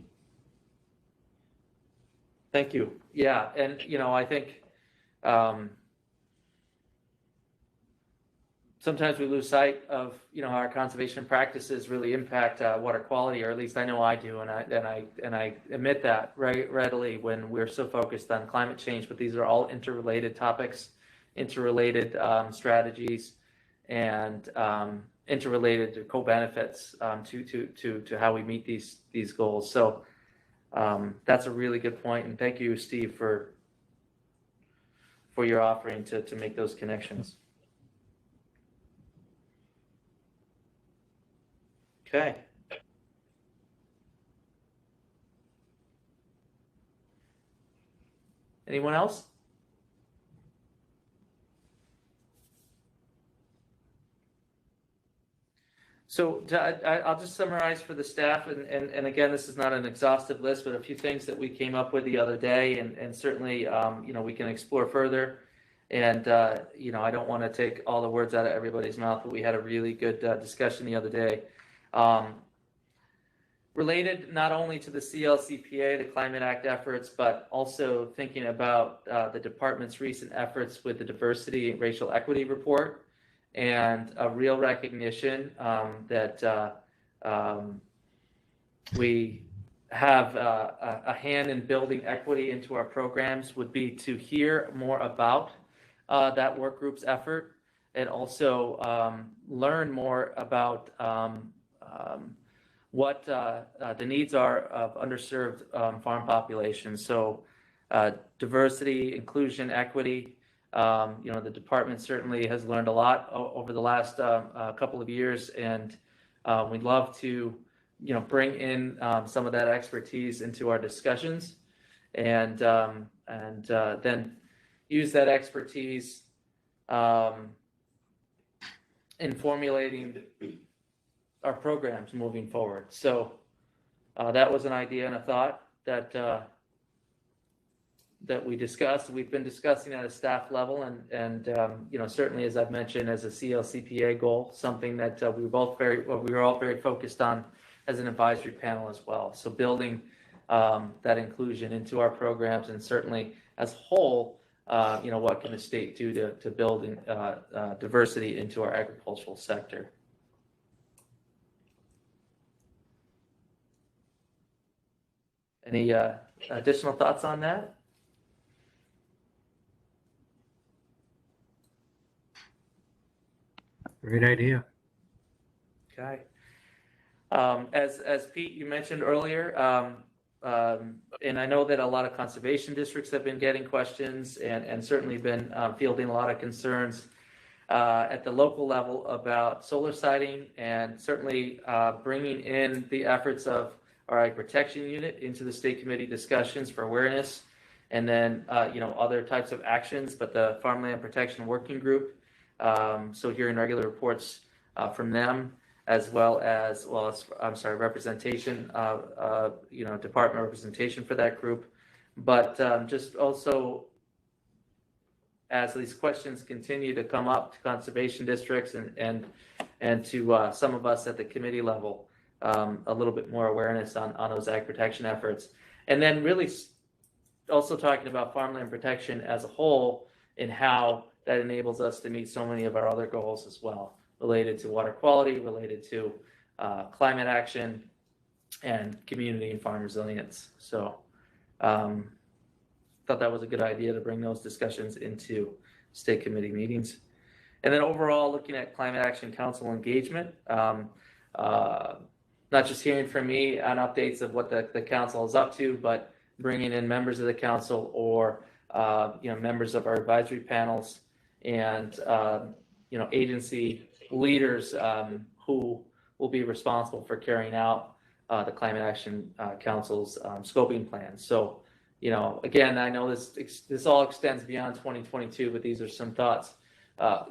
Thank you. Yeah, and I think sometimes we lose sight of how our conservation practices really impact water quality, or at least I know I do, and I admit that readily when we're so focused on climate change. But these are all interrelated topics, interrelated strategies, and interrelated co-benefits to how we meet these goals. So that's a really good point, and thank you, Steve, for your offering to make those connections. Okay. Anyone else? So I'll just summarize for the staff, and again, this is not an exhaustive list, but a few things that we came up with the other day, and certainly we can explore further. And I don't want to take all the words out of everybody's mouth, but we had a really good discussion the other day. Related not only to the CLCPA, the Climate Act efforts, but also thinking about the department's recent efforts with the Diversity and Racial Equity Report, and a real recognition that we have a hand in building equity into our programs would be to hear more about that work group's effort, and also learn more about what the needs are of underserved farm populations. So diversity, inclusion, equity, the department certainly has learned a lot over the last couple of years, and we'd love to bring in some of that expertise into our discussions, and then use that expertise in formulating our programs moving forward. So that was an idea and a thought that that we discussed. We've been discussing at a staff level, and you know, certainly as I've mentioned, as a CLCPA goal, something that we were all very focused on as an advisory panel as well. So building that inclusion into our programs, and certainly as a whole, you know, what can the state do to build diversity into our agricultural sector? Any additional thoughts on that? Great idea. Okay. As Pete, you mentioned earlier, and I know that a lot of conservation districts have been getting questions and certainly been fielding a lot of concerns at the local level about solar siting, and certainly bringing in the efforts of our Ag Protection Unit into the state committee discussions for awareness, and then you know, other types of actions, but the Farmland Protection Working Group. So hearing regular reports from them, as well as representation, you know, department representation for that group. But just also, as these questions continue to come up to conservation districts and to some of us at the committee level, a little bit more awareness on those ag protection efforts. And then really also talking about farmland protection as a whole, and how that enables us to meet so many of our other goals as well, related to water quality, related to climate action, and community and farm resilience. So thought that was a good idea to bring those discussions into state committee meetings. And then overall, looking at Climate Action Council engagement, not just hearing from me on updates of what the council is up to, but bringing in members of the council or you know, members of our advisory panels, and you know, agency leaders who will be responsible for carrying out the Climate Action Council's scoping plan. So, you know, again, I know this all extends beyond 2022, but these are some thoughts,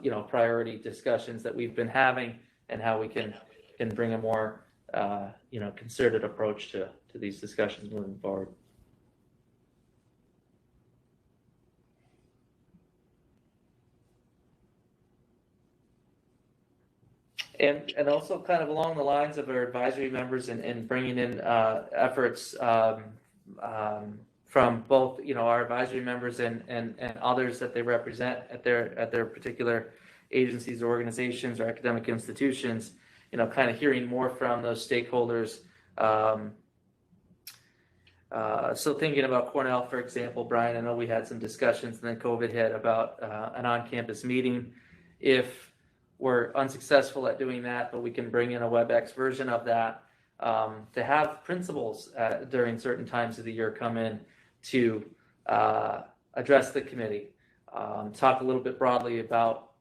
you know, priority discussions that we've been having, and how we can bring a more you know, concerted approach to these discussions moving forward. And also kind of along the lines of our advisory members and bringing in efforts from both, you know, our advisory members and others that they represent at their particular agencies or organizations or academic institutions, you know, kind of hearing more from those stakeholders. So thinking about Cornell, for example, Brian, I know we had some discussions, and then COVID hit, about an on-campus meeting. If we're unsuccessful at doing that, but we can bring in a WebEx version of that, to have principals during certain times of the year come in to address the committee, talk a little bit broadly about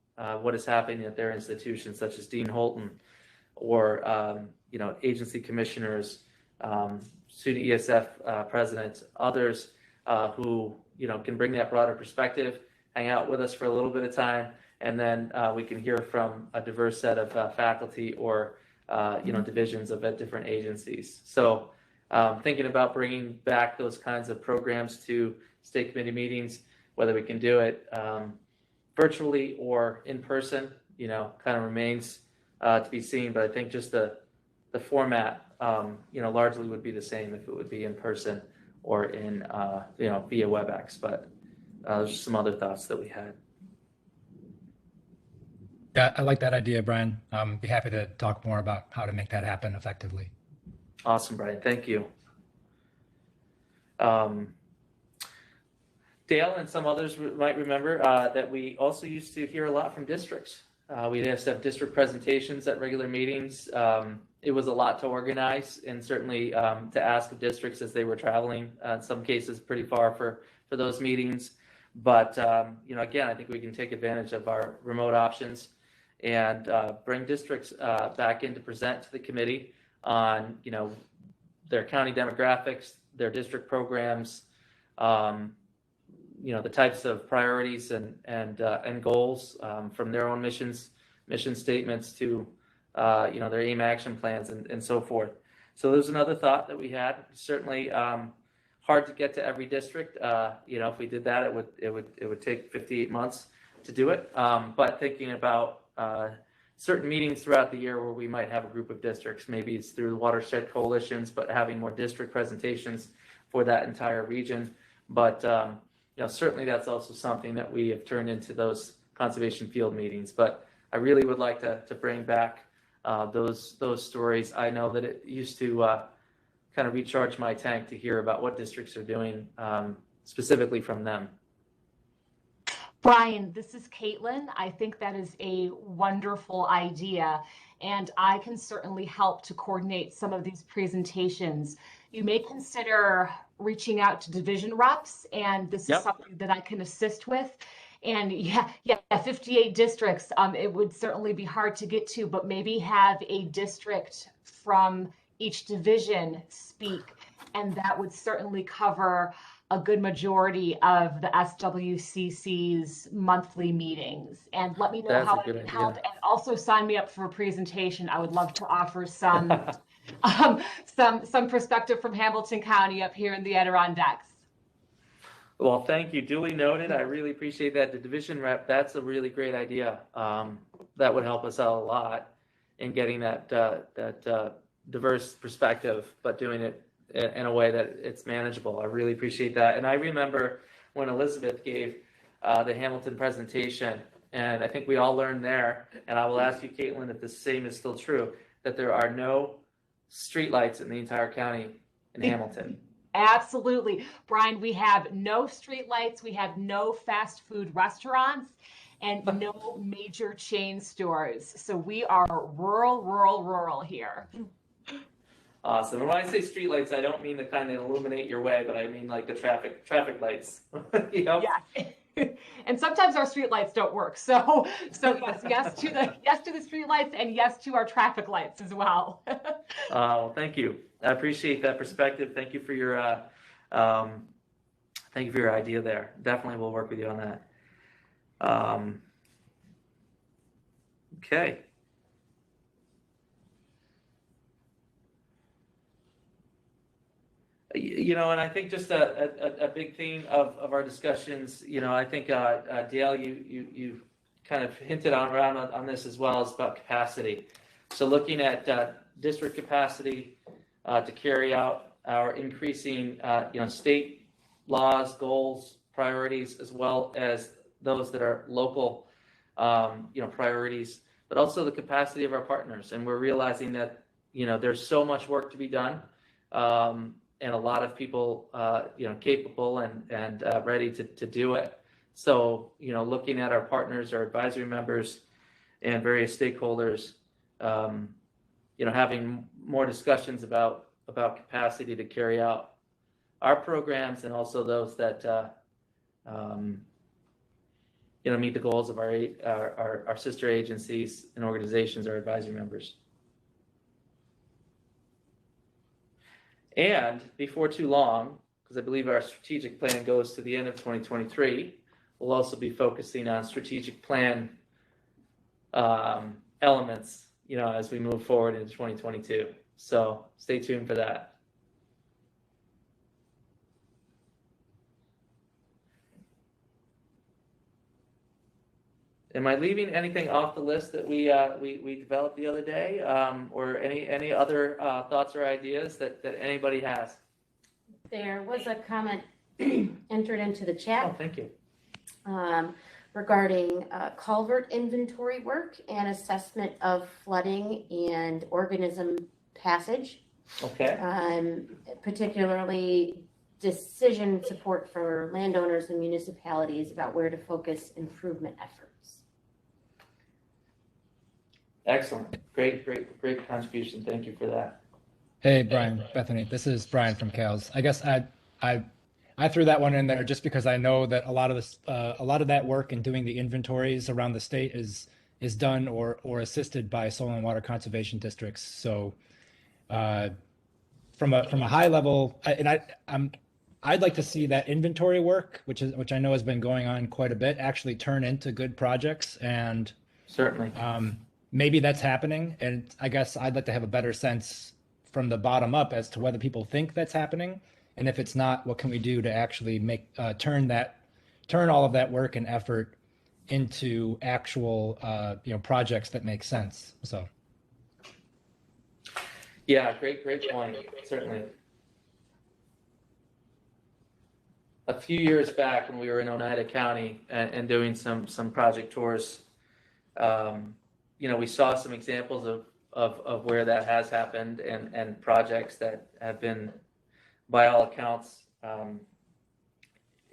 what is happening at their institutions, such as Dean Holton, or you know, agency commissioners, student ESF presidents, others who, you know, can bring that broader perspective, hang out with us for a little bit of time, and then we can hear from a diverse set of faculty or you know, divisions of different agencies. So thinking about bringing back those kinds of programs to state committee meetings, whether we can do it virtually or in person, you know, kind of remains to be seen. But I think just the format, you know, largely would be the same if it would be in person or in you know, via WebEx. But there's some other thoughts that we had. Yeah, I like that idea, Brian. Be happy to talk more about how to make that happen effectively. Awesome, Brian. Thank you. Dale and some others might remember that we also used to hear a lot from districts. We used to have district presentations at regular meetings. It was a lot to organize, and certainly to ask of districts as they were traveling, in some cases pretty far for those meetings. But you know, again, I think we can take advantage of our remote options and bring districts back in to present to the committee on, you know, their county demographics, their district programs, you know, the types of priorities and goals from their own mission statements to their AIM action plans and so forth. So there's another thought that we had. Certainly hard to get to every district. If we did that, it would take 58 months to do it. But thinking about certain meetings throughout the year where we might have a group of districts, maybe it's through the watershed coalitions, but having more district presentations for that entire region. But certainly that's also something that we have turned into those conservation field meetings. But I really would like to bring back those stories. I know that it used to kind of recharge my tank to hear about what districts are doing specifically from them. Brian, this is Caitlin. I think that is a wonderful idea, and I can certainly help to coordinate some of these presentations. You may consider reaching out to division reps, and this is something that I can assist with. And yeah, 58 districts, it would certainly be hard to get to, but maybe have a district from each division speak, and that would certainly cover a good majority of the SWCC's monthly meetings. And let me know how I can help, and also sign me up for a presentation. I would love to offer some some perspective from Hamilton County up here in the Adirondacks. Well, thank you. Duly noted. I really appreciate that. The division rep, that's a really great idea. That would help us out a lot in getting that diverse perspective, but doing it in a way that it's manageable. I really appreciate that. And I remember when Elizabeth gave the Hamilton presentation, and I think we all learned there, and I will ask you, Caitlin, if the same is still true, that there are no streetlights in the entire county in Hamilton. Absolutely. Brian, we have no streetlights, we have no fast food restaurants, and no major chain stores. So we are rural here. Awesome. And when I say streetlights, I don't mean the kind that illuminate your way, but I mean like the traffic lights. Yeah. And sometimes our streetlights don't work. So yes to the streetlights, and yes to our traffic lights as well. Well, thank you. I appreciate that perspective. Thank you for your idea there. Definitely we'll work with you on that. Okay. And I think just a big theme of our discussions, I think, Dale, you kind of hinted on this as well, as about capacity. So looking at district capacity to carry out our increasing, state laws, goals, priorities, as well as those that are local, priorities, but also the capacity of our partners. And we're realizing that, there's so much work to be done. And a lot of people, capable and ready to do it. So, looking at our partners, our advisory members, and various stakeholders, having more discussions about capacity to carry out our programs, and also those that, meet the goals of our sister agencies and organizations, our advisory members. And before too long, because I believe our strategic plan goes to the end of 2023, we'll also be focusing on strategic plan elements, as we move forward into 2022. So stay tuned for that. Am I leaving anything off the list that we developed the other day, or any other thoughts or ideas that anybody has? There was a comment entered into the chat. Oh, thank you. Regarding culvert inventory work and assessment of flooding and organism passage. Okay. Particularly decision support for landowners and municipalities about where to focus improvement efforts. Excellent. Great contribution. Thank you for that. Hey, Brian, Bethany, this is Brian from CALS. I guess I threw that one in there just because I know that a lot of that work in doing the inventories around the state is done or assisted by soil and water conservation districts. So from a high level, I'd like to see that inventory work, which I know has been going on quite a bit, actually turn into good projects. And certainly, maybe that's happening. And I guess I'd like to have a better sense from the bottom up as to whether people think that's happening. And if it's not, what can we do to actually make turn all of that work and effort into actual projects that make sense. So Yeah, great point, certainly. A few years back when we were in Oneida County and doing some project tours, we saw some examples of where that has happened and projects that have been, by all accounts,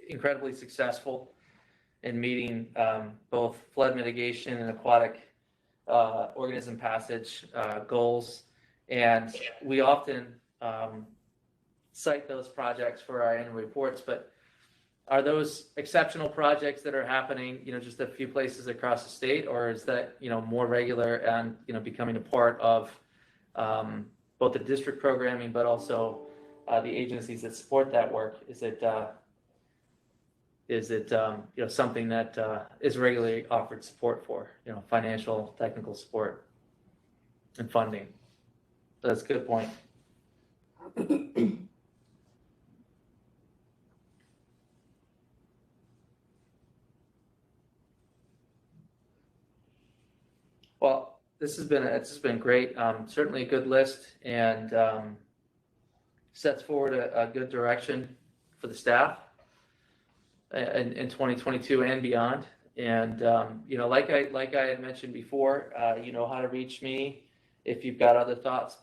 incredibly successful in meeting both flood mitigation and aquatic organism passage goals. And we often cite those projects for our annual reports, but are those exceptional projects that are happening, just a few places across the state, or is that, more regular and, becoming a part of both the district programming, but also the agencies that support that work? Is it something that is regularly offered support for, financial, technical support and funding? So that's a good point. Well, it's been great. Certainly a good list, and sets forward a good direction for the staff in 2022 and beyond. And like I had mentioned before, you know how to reach me if you've got other thoughts.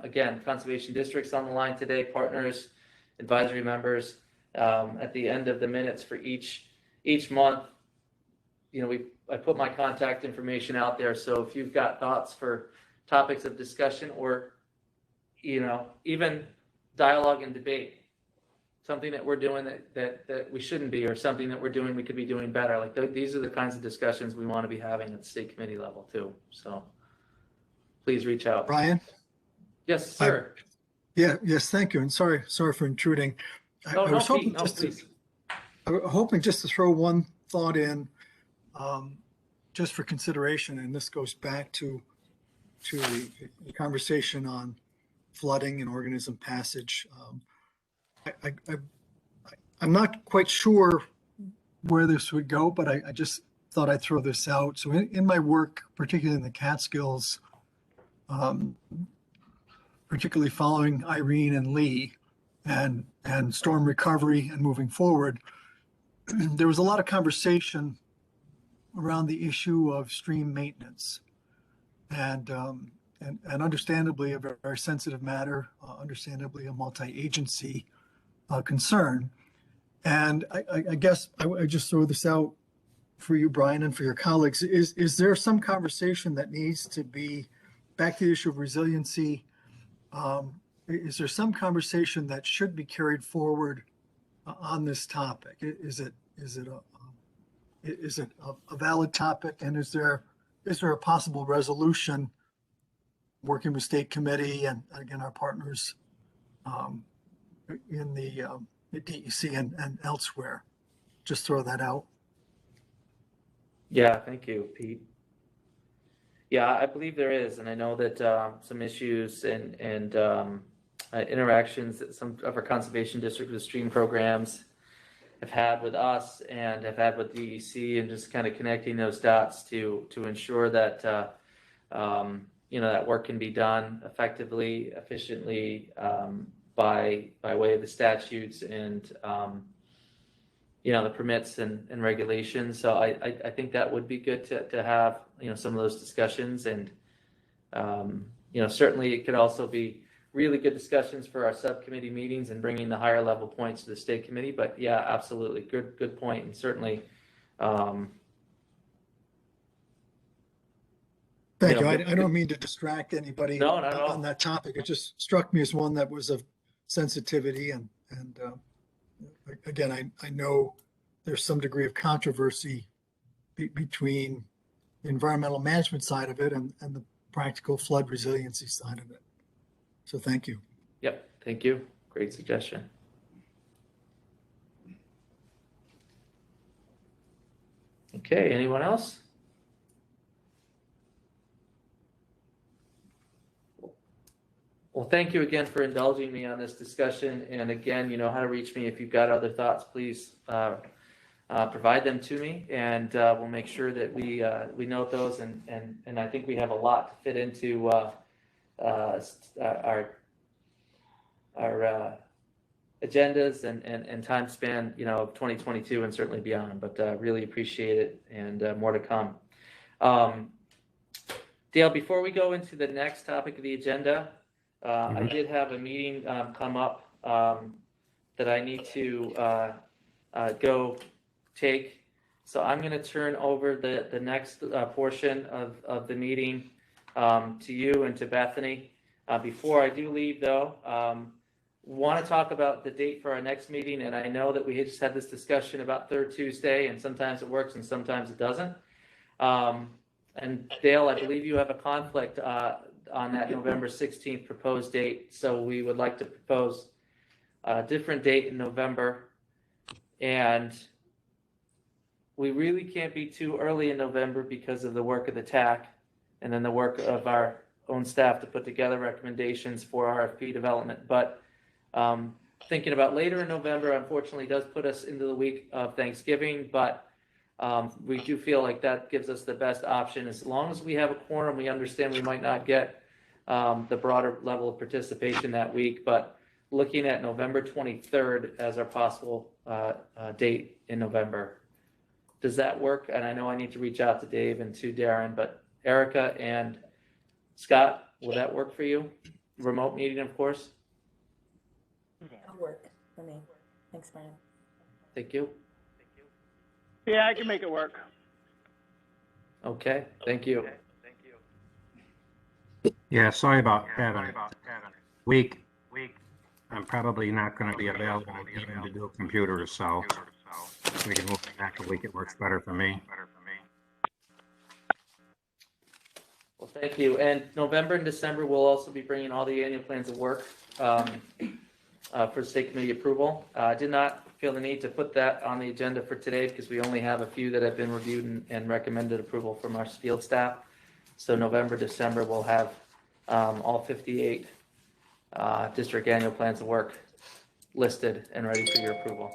Again, conservation districts on the line today, partners, advisory members. At the end of the minutes for each month, I put my contact information out there. So if you've got thoughts for topics of discussion, or even dialogue and debate, something that we're doing that we shouldn't be, or something that we're doing we could be doing better, like these are the kinds of discussions we want to be having at the state committee level too. So please reach out. Brian? Yes, sir. Yes, thank you. And sorry for intruding. I was hoping just to throw one thought in, just for consideration, and this goes back to the conversation on flooding and organism passage. I'm not quite sure where this would go, but I just thought I'd throw this out. So in my work, particularly in the Catskills, particularly following Irene and Lee and storm recovery and moving forward, there was a lot of conversation around the issue of stream maintenance, and understandably a very sensitive matter, understandably a multi-agency concern. And I guess I just throw this out for you, Brian, and for your colleagues. Is there some conversation that needs to be, back to the issue of resiliency, is there some conversation that should be carried forward on this topic? Is it a valid topic, and is there a possible resolution, working with state committee and again our partners in the DEC and elsewhere? Just throw that out. Yeah, thank you, Pete. Yeah, I believe there is, and I know that some issues and interactions that some of our conservation district with stream programs have had with us and have had with DEC, and just kind of connecting those dots to ensure that that work can be done effectively, efficiently, by way of the statutes and the permits and regulations. So I think that would be good to have some of those discussions, and certainly it could also be really good discussions for our subcommittee meetings and bringing the higher level points to the state committee. But yeah, absolutely, good point, and certainly. Thank you. I don't mean to distract anybody on that topic. It just struck me as one that was of sensitivity, and again, I know there's some degree of controversy between the environmental management side of it and the practical flood resiliency side of it. So thank you. Yep, thank you. Great suggestion. Okay, anyone else? Well, thank you again for indulging me on this discussion. And again, you know how to reach me. If you've got other thoughts, please provide them to me, and we'll make sure that we note those. And I think we have a lot to fit into our agendas and time span, you know, of 2022 and certainly beyond. But really appreciate it, and more to come. Dale, before we go into the next topic of the agenda, I did have a meeting come up that I need to go take. So I'm going to turn over the next portion of the meeting to you and to Bethany. Before I do leave, though, want to talk about the date for our next meeting. And I know that we just had this discussion about third Tuesday, and sometimes it works and sometimes it doesn't. And Dale, I believe you have a conflict on that November 16th proposed date. So we would like to propose a different date in November. And we really can't be too early in November because of the work of the TAC and then the work of our own staff to put together recommendations for RFP development. But thinking about later in November, unfortunately, does put us into the week of Thanksgiving. But we do feel like that gives us the best option. As long as we have a quorum, we understand we might not get the broader level of participation that week. But looking at November 23rd as our possible date in November. Does that work? And I know I need to reach out to Dave and to Darren, but Erica and Scott, will that work for you? Remote meeting, of course. That'll work for me. Thanks, Brian. Thank you. Yeah, I can make it work. Okay, thank you. Yeah, sorry about having week. I'm probably not going to be available even to do computers, so we can move it back a week. It works better for me. Well, thank you. And November and December, we'll also be bringing all the annual plans of work for state committee approval. I did not feel the need to put that on the agenda for today because we only have a few that have been reviewed and recommended approval from our field staff. So November, December, we'll have all 58 district annual plans of work listed and ready for your approval.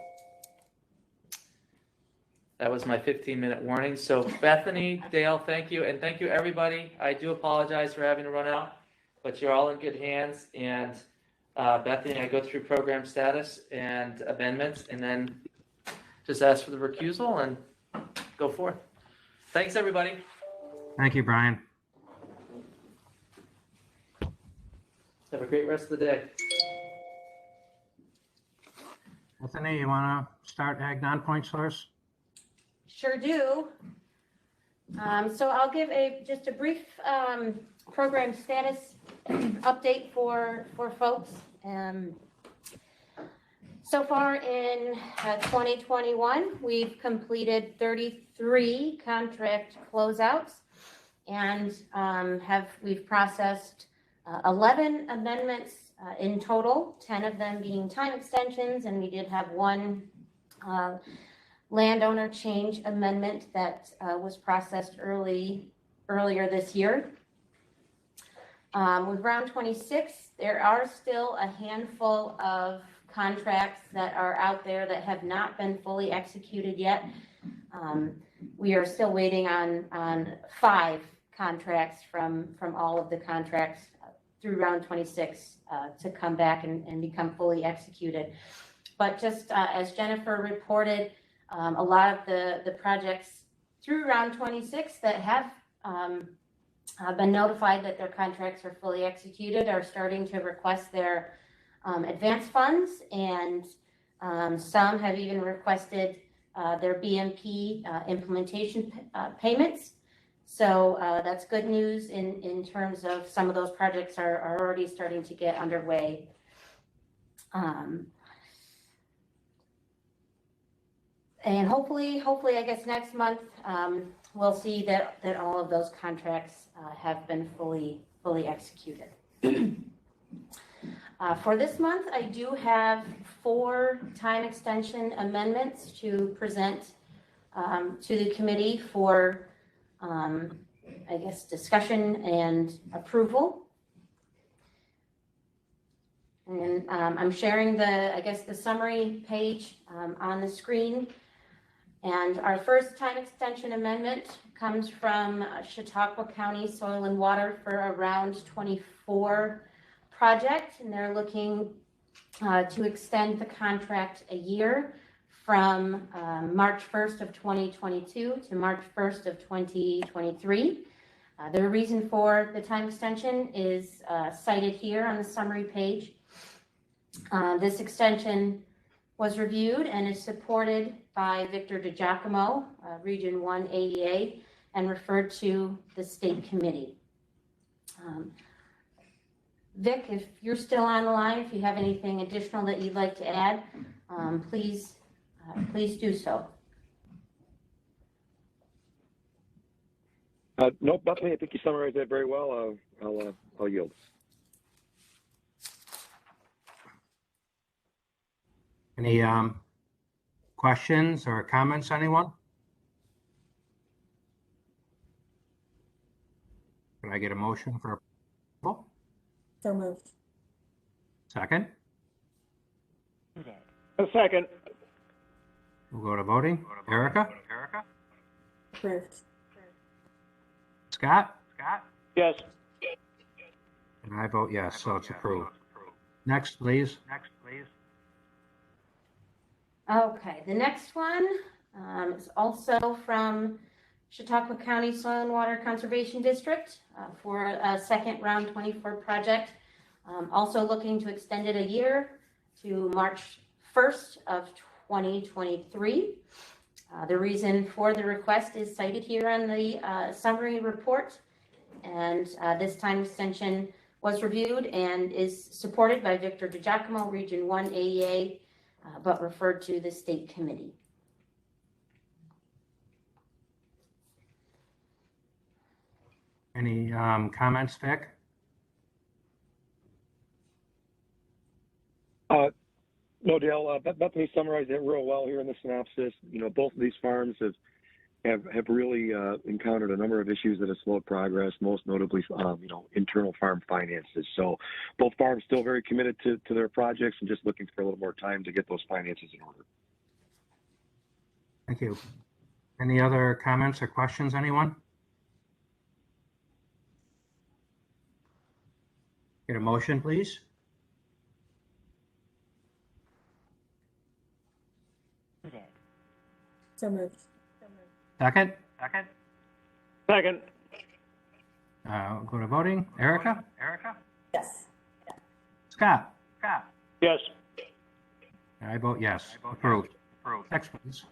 That was my 15-minute warning. So Bethany, Dale, thank you. And thank you, everybody. I do apologize for having to run out, but you're all in good hands. And Bethany, I go through program status and amendments, and then just ask for the recusal and go forth. Thanks, everybody. Thank you, Brian. Have a great rest of the day. Bethany, you want to start Ag Non-Point Source? Sure do. So I'll give just a brief program status update for folks. So far in 2021, we've completed 33 contract closeouts, and we've processed 11 amendments in total, 10 of them being time extensions, and we did have one landowner change amendment that was processed earlier this year. With round 26, there are still a handful of contracts that are out there that have not been fully executed yet. We are still waiting on 5 contracts from all of the contracts through round 26 to come back and become fully executed. But just as Jennifer reported, a lot of the projects through round 26 that have been notified that their contracts are fully executed are starting to request their advance funds, and some have even requested their BMP implementation payments. So that's good news in terms of some of those projects are already starting to get underway. And hopefully, I guess next month, we'll see that all of those contracts have been fully executed. For this month, I do have 4 time extension amendments to present to the committee for, I guess, discussion and approval. And I'm sharing the summary page on the screen. And our first time extension amendment comes from Chautauqua County Soil and Water for a round 24 project. And they're looking to extend the contract a year from March 1st of 2022 to March 1st of 2023. The reason for the time extension is cited here on the summary page. This extension was reviewed and is supported by Victor DiGiacomo, Region 1 AEA, and referred to the state committee. Vic, if you're still on the line, if you have anything additional that you'd like to add, please do so. Nope, Bethany, I think you summarized that very well. I'll yield. Any questions or comments, anyone? Could I get a motion for approval? So moved. Second? A second. We'll go to voting. Erica? Approved. Scott? Yes. And I vote yes, so it's approved. Next, please. Okay, the next one is also from Chautauqua County Soil and Water Conservation District for a second round 24 project. Also looking to extend it a year to March 1st of 2023. The reason for the request is cited here on the summary report, and this time extension was reviewed and is supported by Victor DiGiacomo, Region 1 AEA, but referred to the state committee. Any comments, Vic? No, Dale, Bethany summarized it real well here in the synopsis. You know, both of these farms have really encountered a number of issues that have slowed progress, most notably, internal farm finances. So both farms still very committed to their projects and just looking for a little more time to get those finances in order. Thank you. Any other comments or questions, anyone? Get a motion, please. So moved. Second? Second. Go to voting. Erica? Yes. Scott? Yes. I vote yes. Approved. Next, please.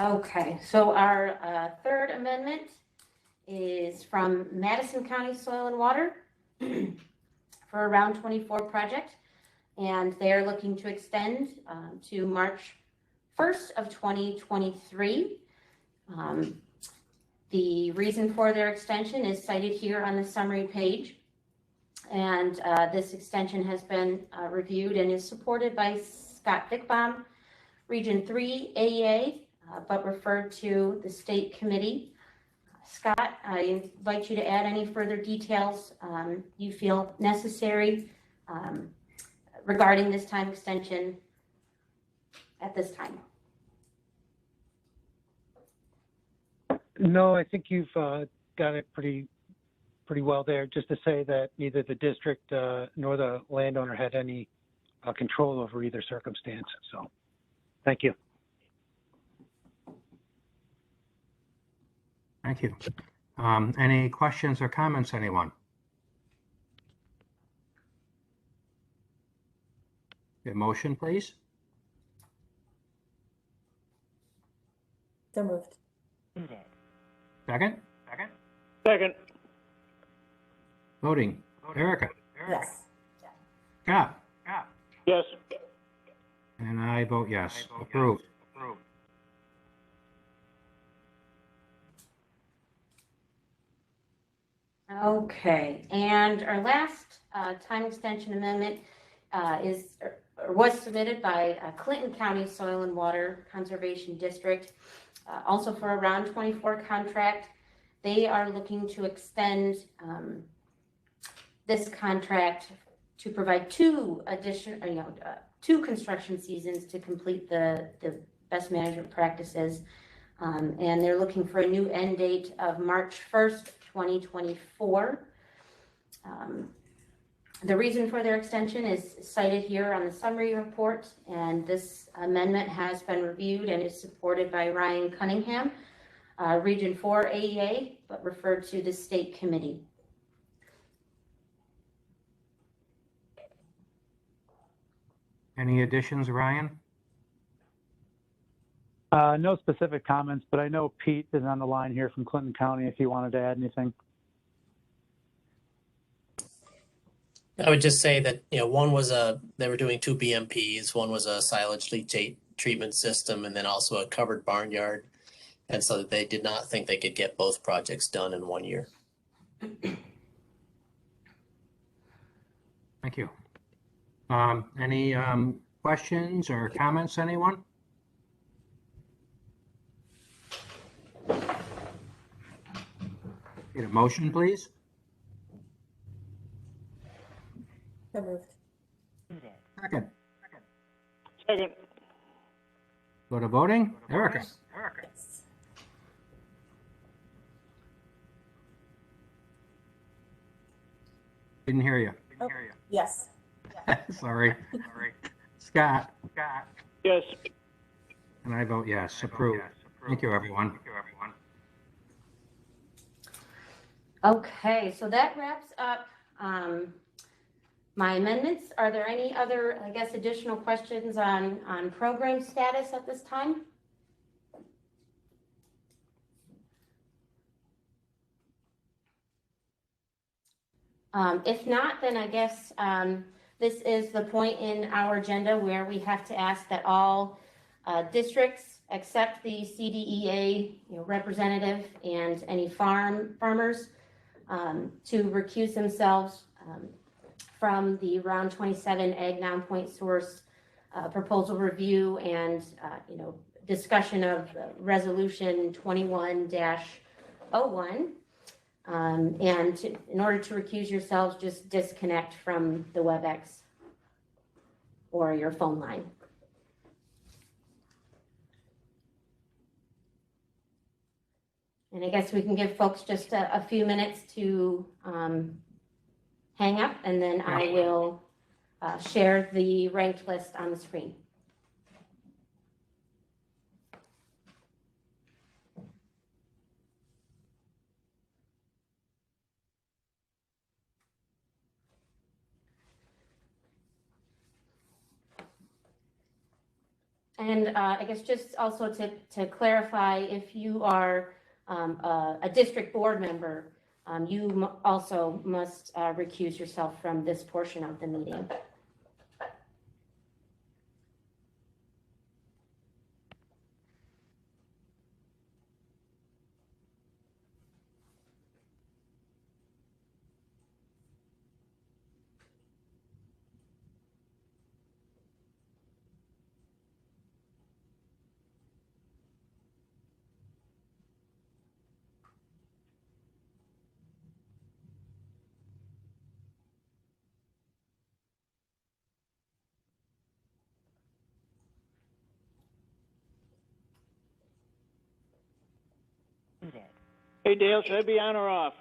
Okay, so our third amendment is from Madison County Soil and Water for a round 24 project. And they're looking to extend to March 1st of 2023. The reason for their extension is cited here on the summary page. And this extension has been reviewed and is supported by Scott Dickbaum, Region 3 AEA, but referred to the state committee. Scott, I invite you to add any further details you feel necessary regarding this time extension at this time. No, I think you've got it pretty well there. Just to say that neither the district nor the landowner had any control over either circumstance. So, thank you. Thank you. Any questions or comments, anyone? Get a motion, please. So moved. Second? Second. Voting. Erica? Yes. Scott? Yes. And I vote yes. Approved. Okay, and our last time extension amendment was submitted by Clinton County Soil and Water Conservation District, also for a round 24 contract. They are looking to extend this contract to provide two construction seasons to complete the best management practices. And they're looking for a new end date of March 1st, 2024. The reason for their extension is cited here on the summary report, and this amendment has been reviewed and is supported by Ryan Cunningham, Region 4 AEA, but referred to the state committee. Any additions, Ryan? No specific comments, but I know Pete is on the line here from Clinton County if you wanted to add anything. I would just say that, one was they were doing 2 BMPs. One was a silage leachate treatment system and then also a covered barnyard. And so they did not think they could get both projects done in 1 year. Thank you. Any questions or comments, anyone? Get a motion, please. So moved. Second. Second. Go to voting. Erica. Yes. Didn't hear you. Oh, yes. Sorry. Scott. Yes. And I vote yes. Approved. Thank you, everyone. Okay, so that wraps up my amendments. Are there any other, additional questions on program status at this time? If not, then I guess this is the point in our agenda where we have to ask that all districts except the CDEA representative and any farmers to recuse themselves from the round 27 Ag non-point source proposal review and discussion of resolution 21-01. And in order to recuse yourselves, just disconnect from the WebEx or your phone line. And I guess we can give folks just a few minutes to hang up, and then I will share the ranked list on the screen. And I guess just also to clarify, if you are a district board member, you also must recuse yourself from this portion of the meeting. Hey, Dale, should I be on or off?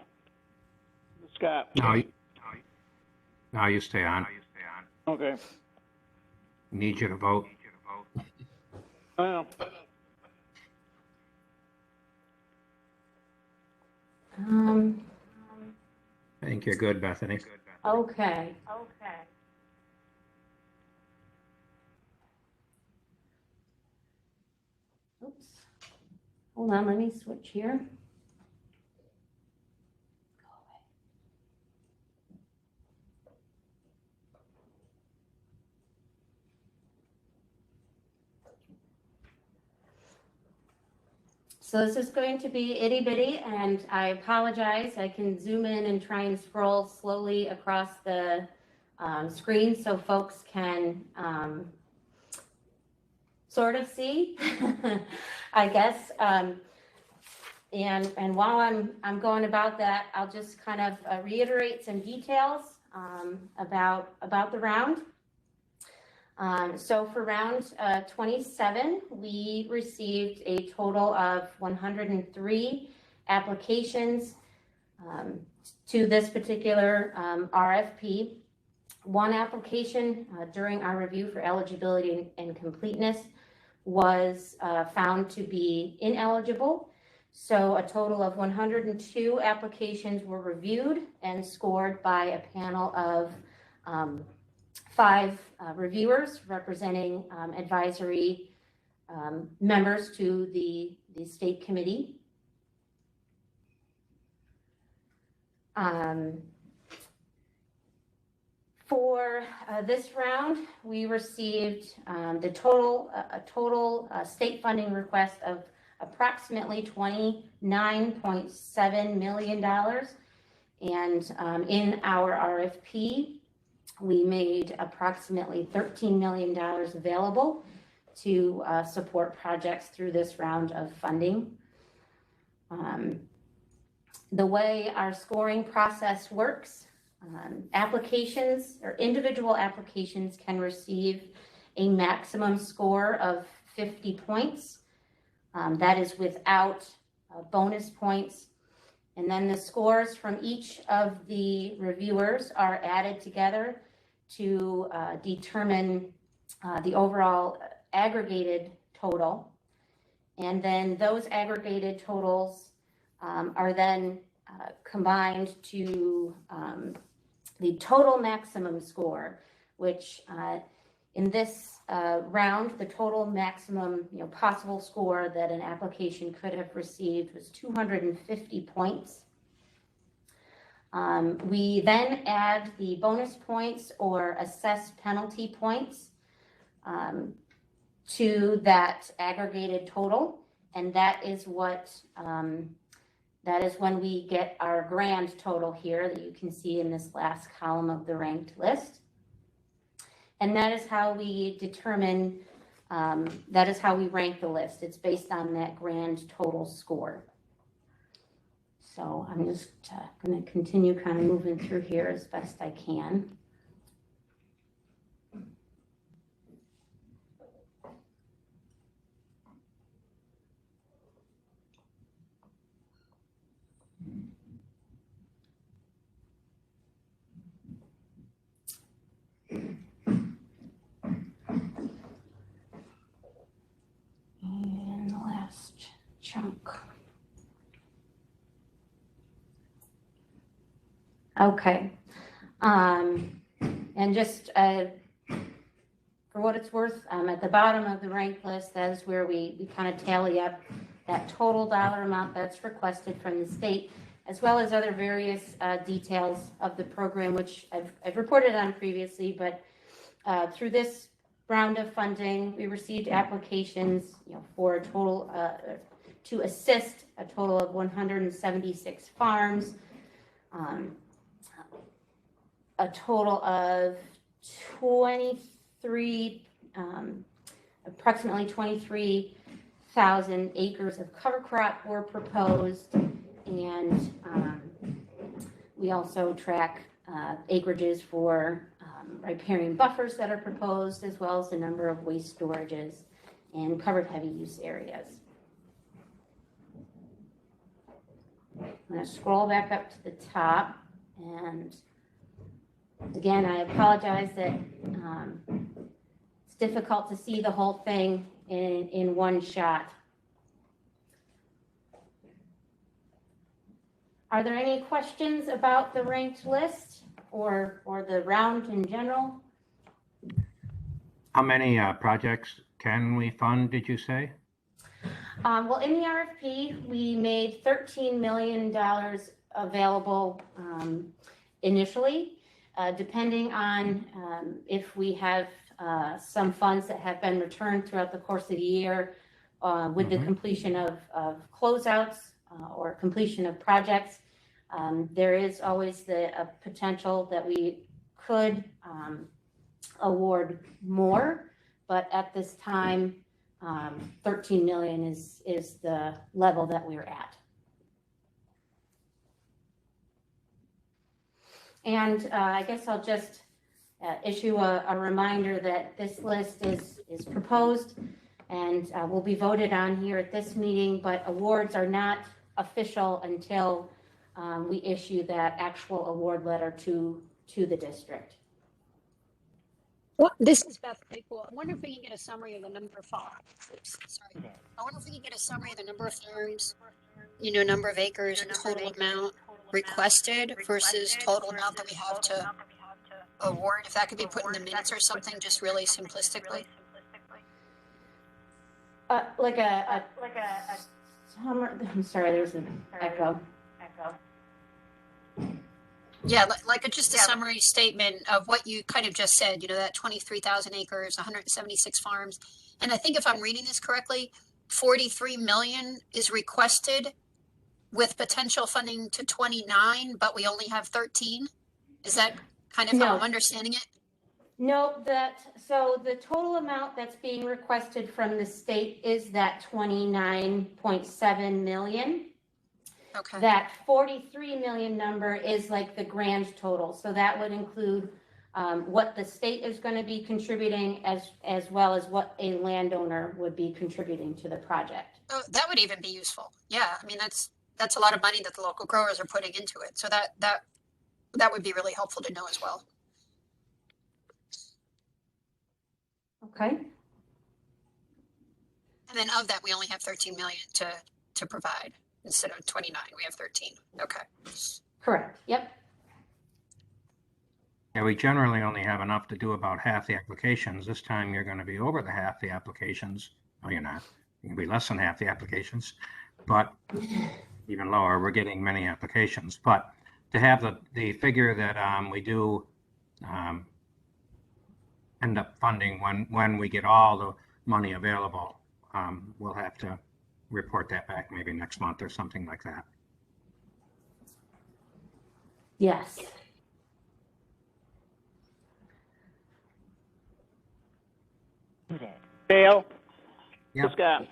Scott. No, you stay on. Okay. Need you to vote. I know. I think you're good, Bethany. Okay. Oops. Hold on, let me switch here. So this is going to be itty bitty, and I apologize. I can zoom in and try and scroll slowly across the screen so folks can sort of see, I guess. And while I'm going about that, I'll just kind of reiterate some details about the round. So for round 27, we received a total of 103 applications to this particular RFP. One application during our review for eligibility and completeness was found to be ineligible. So a total of 102 applications were reviewed and scored by a panel of 5 reviewers representing advisory members to the state committee. For this round, we received a total state funding request of approximately $29.7 million. And in our RFP, we made approximately $13 million available to support projects through this round of funding. The way our scoring process works, applications or individual applications can receive a maximum score of 50 points. That is without bonus points. And then the scores from each of the reviewers are added together to determine the overall aggregated total. And then those aggregated totals are then combined to the total maximum score, which in this round, the total maximum possible score that an application could have received was 250 points. We then add the bonus points or assessed penalty points to that aggregated total, and that is what that is when we get our grand total here that you can see in this last column of the ranked list. And that is how we determine, that is how we rank the list. It's based on that grand total score. So I'm just going to continue kind of moving through here as best I can. And the last chunk. Okay. And just for what it's worth, at the bottom of the ranked list, that is where we kind of tally up that total dollar amount that's requested from the state, as well as other various details of the program, which I've reported on previously. But through this round of funding, we received applications, for a total to assist a total of 176 farms, a total of 23, approximately 23,000 acres of cover crop were proposed, and we also track acreages for riparian buffers that are proposed, as well as the number of waste storages and covered heavy use areas. I'm going to scroll back up to the top, and again, I apologize that it's difficult to see the whole thing in one shot. Are there any questions about the ranked list or the round in general? How many projects can we fund, did you say? Well, in the RFP, we made $13 million available initially, depending on if we have some funds that have been returned throughout the course of the year with the completion of closeouts or completion of projects. There is always the potential that we could award more, but at this time, 13 million is the level that we're at. And I guess I'll just issue a reminder that this list is proposed and will be voted on here at this meeting, but awards are not official until we issue that actual award letter to the district. Well, this is Beth Claypool. I wonder if we can get a summary of the number of farms. Sorry. I wonder if we can get a summary of the number of farms, number of acres and total amount requested versus total amount that we have to award. If that could be put in the minutes or something, just really simplistically. Like a summer, I'm sorry, there's an echo. Yeah, like just a summary statement of what you kind of just said, that 23,000 acres, 176 farms. And I think if I'm reading this correctly, 43 million is requested with potential funding to 29, but we only have 13. Is that kind of how I'm understanding it? No, so the total amount that's being requested from the state is that 29.7 million. Okay. That 43 million number is like the grand total. So that would include what the state is going to be contributing as well as what a landowner would be contributing to the project. Oh, that would even be useful. Yeah, I mean, that's a lot of money that the local growers are putting into it. So that would be really helpful to know as well. Okay. And then of that, we only have 13 million to provide. Instead of 29, we have 13. Okay. Correct. Yep. Yeah, we generally only have enough to do about half the applications. This time you're going to be over the half the applications. No, you're not. You're going to be less than half the applications, but even lower, we're getting many applications. But to have the figure that we do end up funding when we get all the money available, we'll have to report that back maybe next month or something like that. Yes. Dale? Yeah. Scott.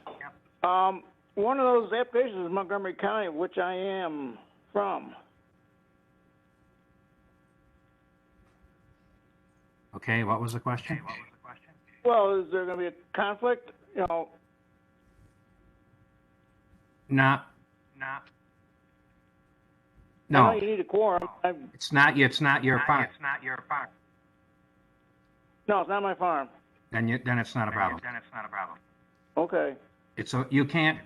One of those applications is Montgomery County, which I am from. Okay, what was the question? Well, is there going to be a conflict? No. I know you need a quorum. It's not your farm. No, it's not my farm. Then it's not a problem. Okay. You can't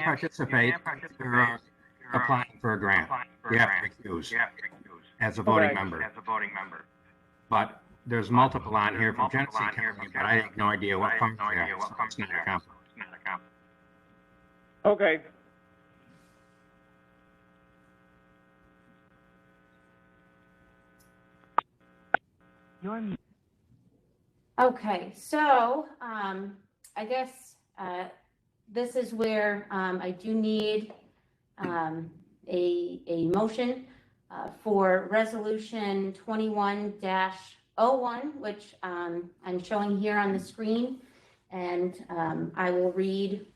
participate if you're applying for a grant. You have to recuse as a voting member. But there's multiple on here from Genesee County, but I have no idea what farms they are. So it's not a conflict. Okay. Okay, so I guess this is where I do need a motion for resolution 21-01, which I'm showing here on the screen, and I will read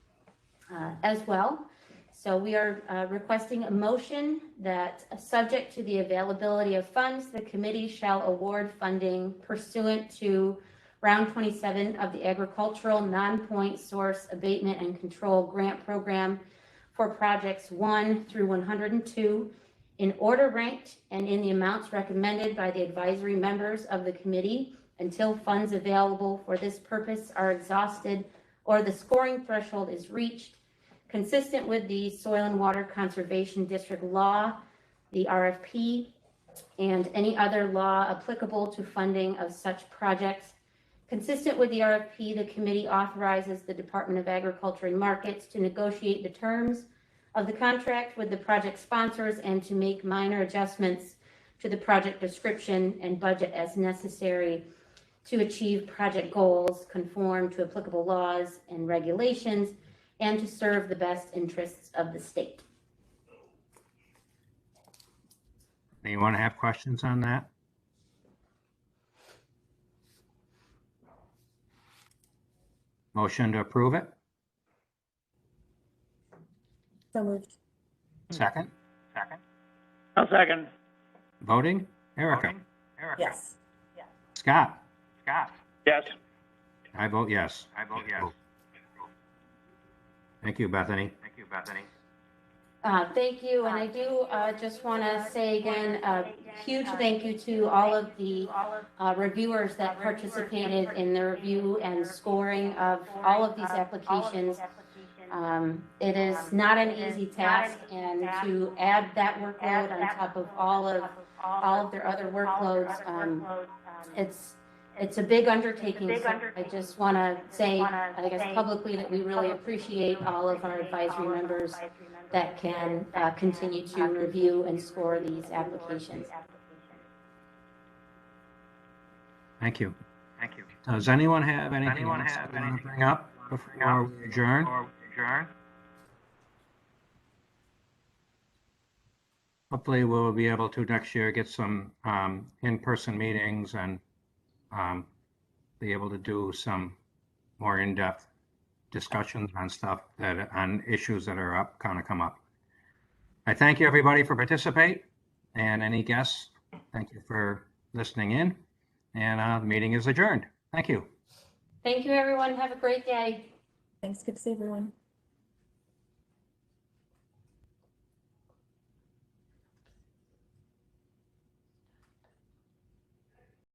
as well. So we are requesting a motion that, subject to the availability of funds, the committee shall award funding pursuant to Round 27 of the Agricultural Non-Point Source Abatement and Control Grant Program for projects 1 through 102 in order ranked and in the amounts recommended by the advisory members of the committee until funds available for this purpose are exhausted or the scoring threshold is reached, consistent with the Soil and Water Conservation District law, the RFP, and any other law applicable to funding of such projects. Consistent with the RFP, the committee authorizes the Department of Agriculture and Markets to negotiate the terms of the contract with the project sponsors and to make minor adjustments to the project description and budget as necessary to achieve project goals, conform to applicable laws and regulations, and to serve the best interests of the state. Anyone have questions on that? Motion to approve it? So moved. Second? I'll second. Voting? Erica? Yes. Scott? Yes. I vote yes. Thank you, Bethany. Thank you, and I do just want to say again, a huge thank you to all of the reviewers that participated in the review and scoring of all of these applications. It is not an easy task, and to add that workload on top of all of their other workloads, it's a big undertaking. So I just want to say, I guess publicly, that we really appreciate all of our advisory members that can continue to review and score these applications. Thank you. Does anyone have anything else they want to bring up before we adjourn? Hopefully, we'll be able to next year get some in-person meetings and be able to do some more in-depth discussions on stuff on issues that are come up. I thank you, everybody, for participating, and any guests, thank you for listening in, and the meeting is adjourned. Thank you. Thank you, everyone. Have a great day. Thanks. Good to see everyone.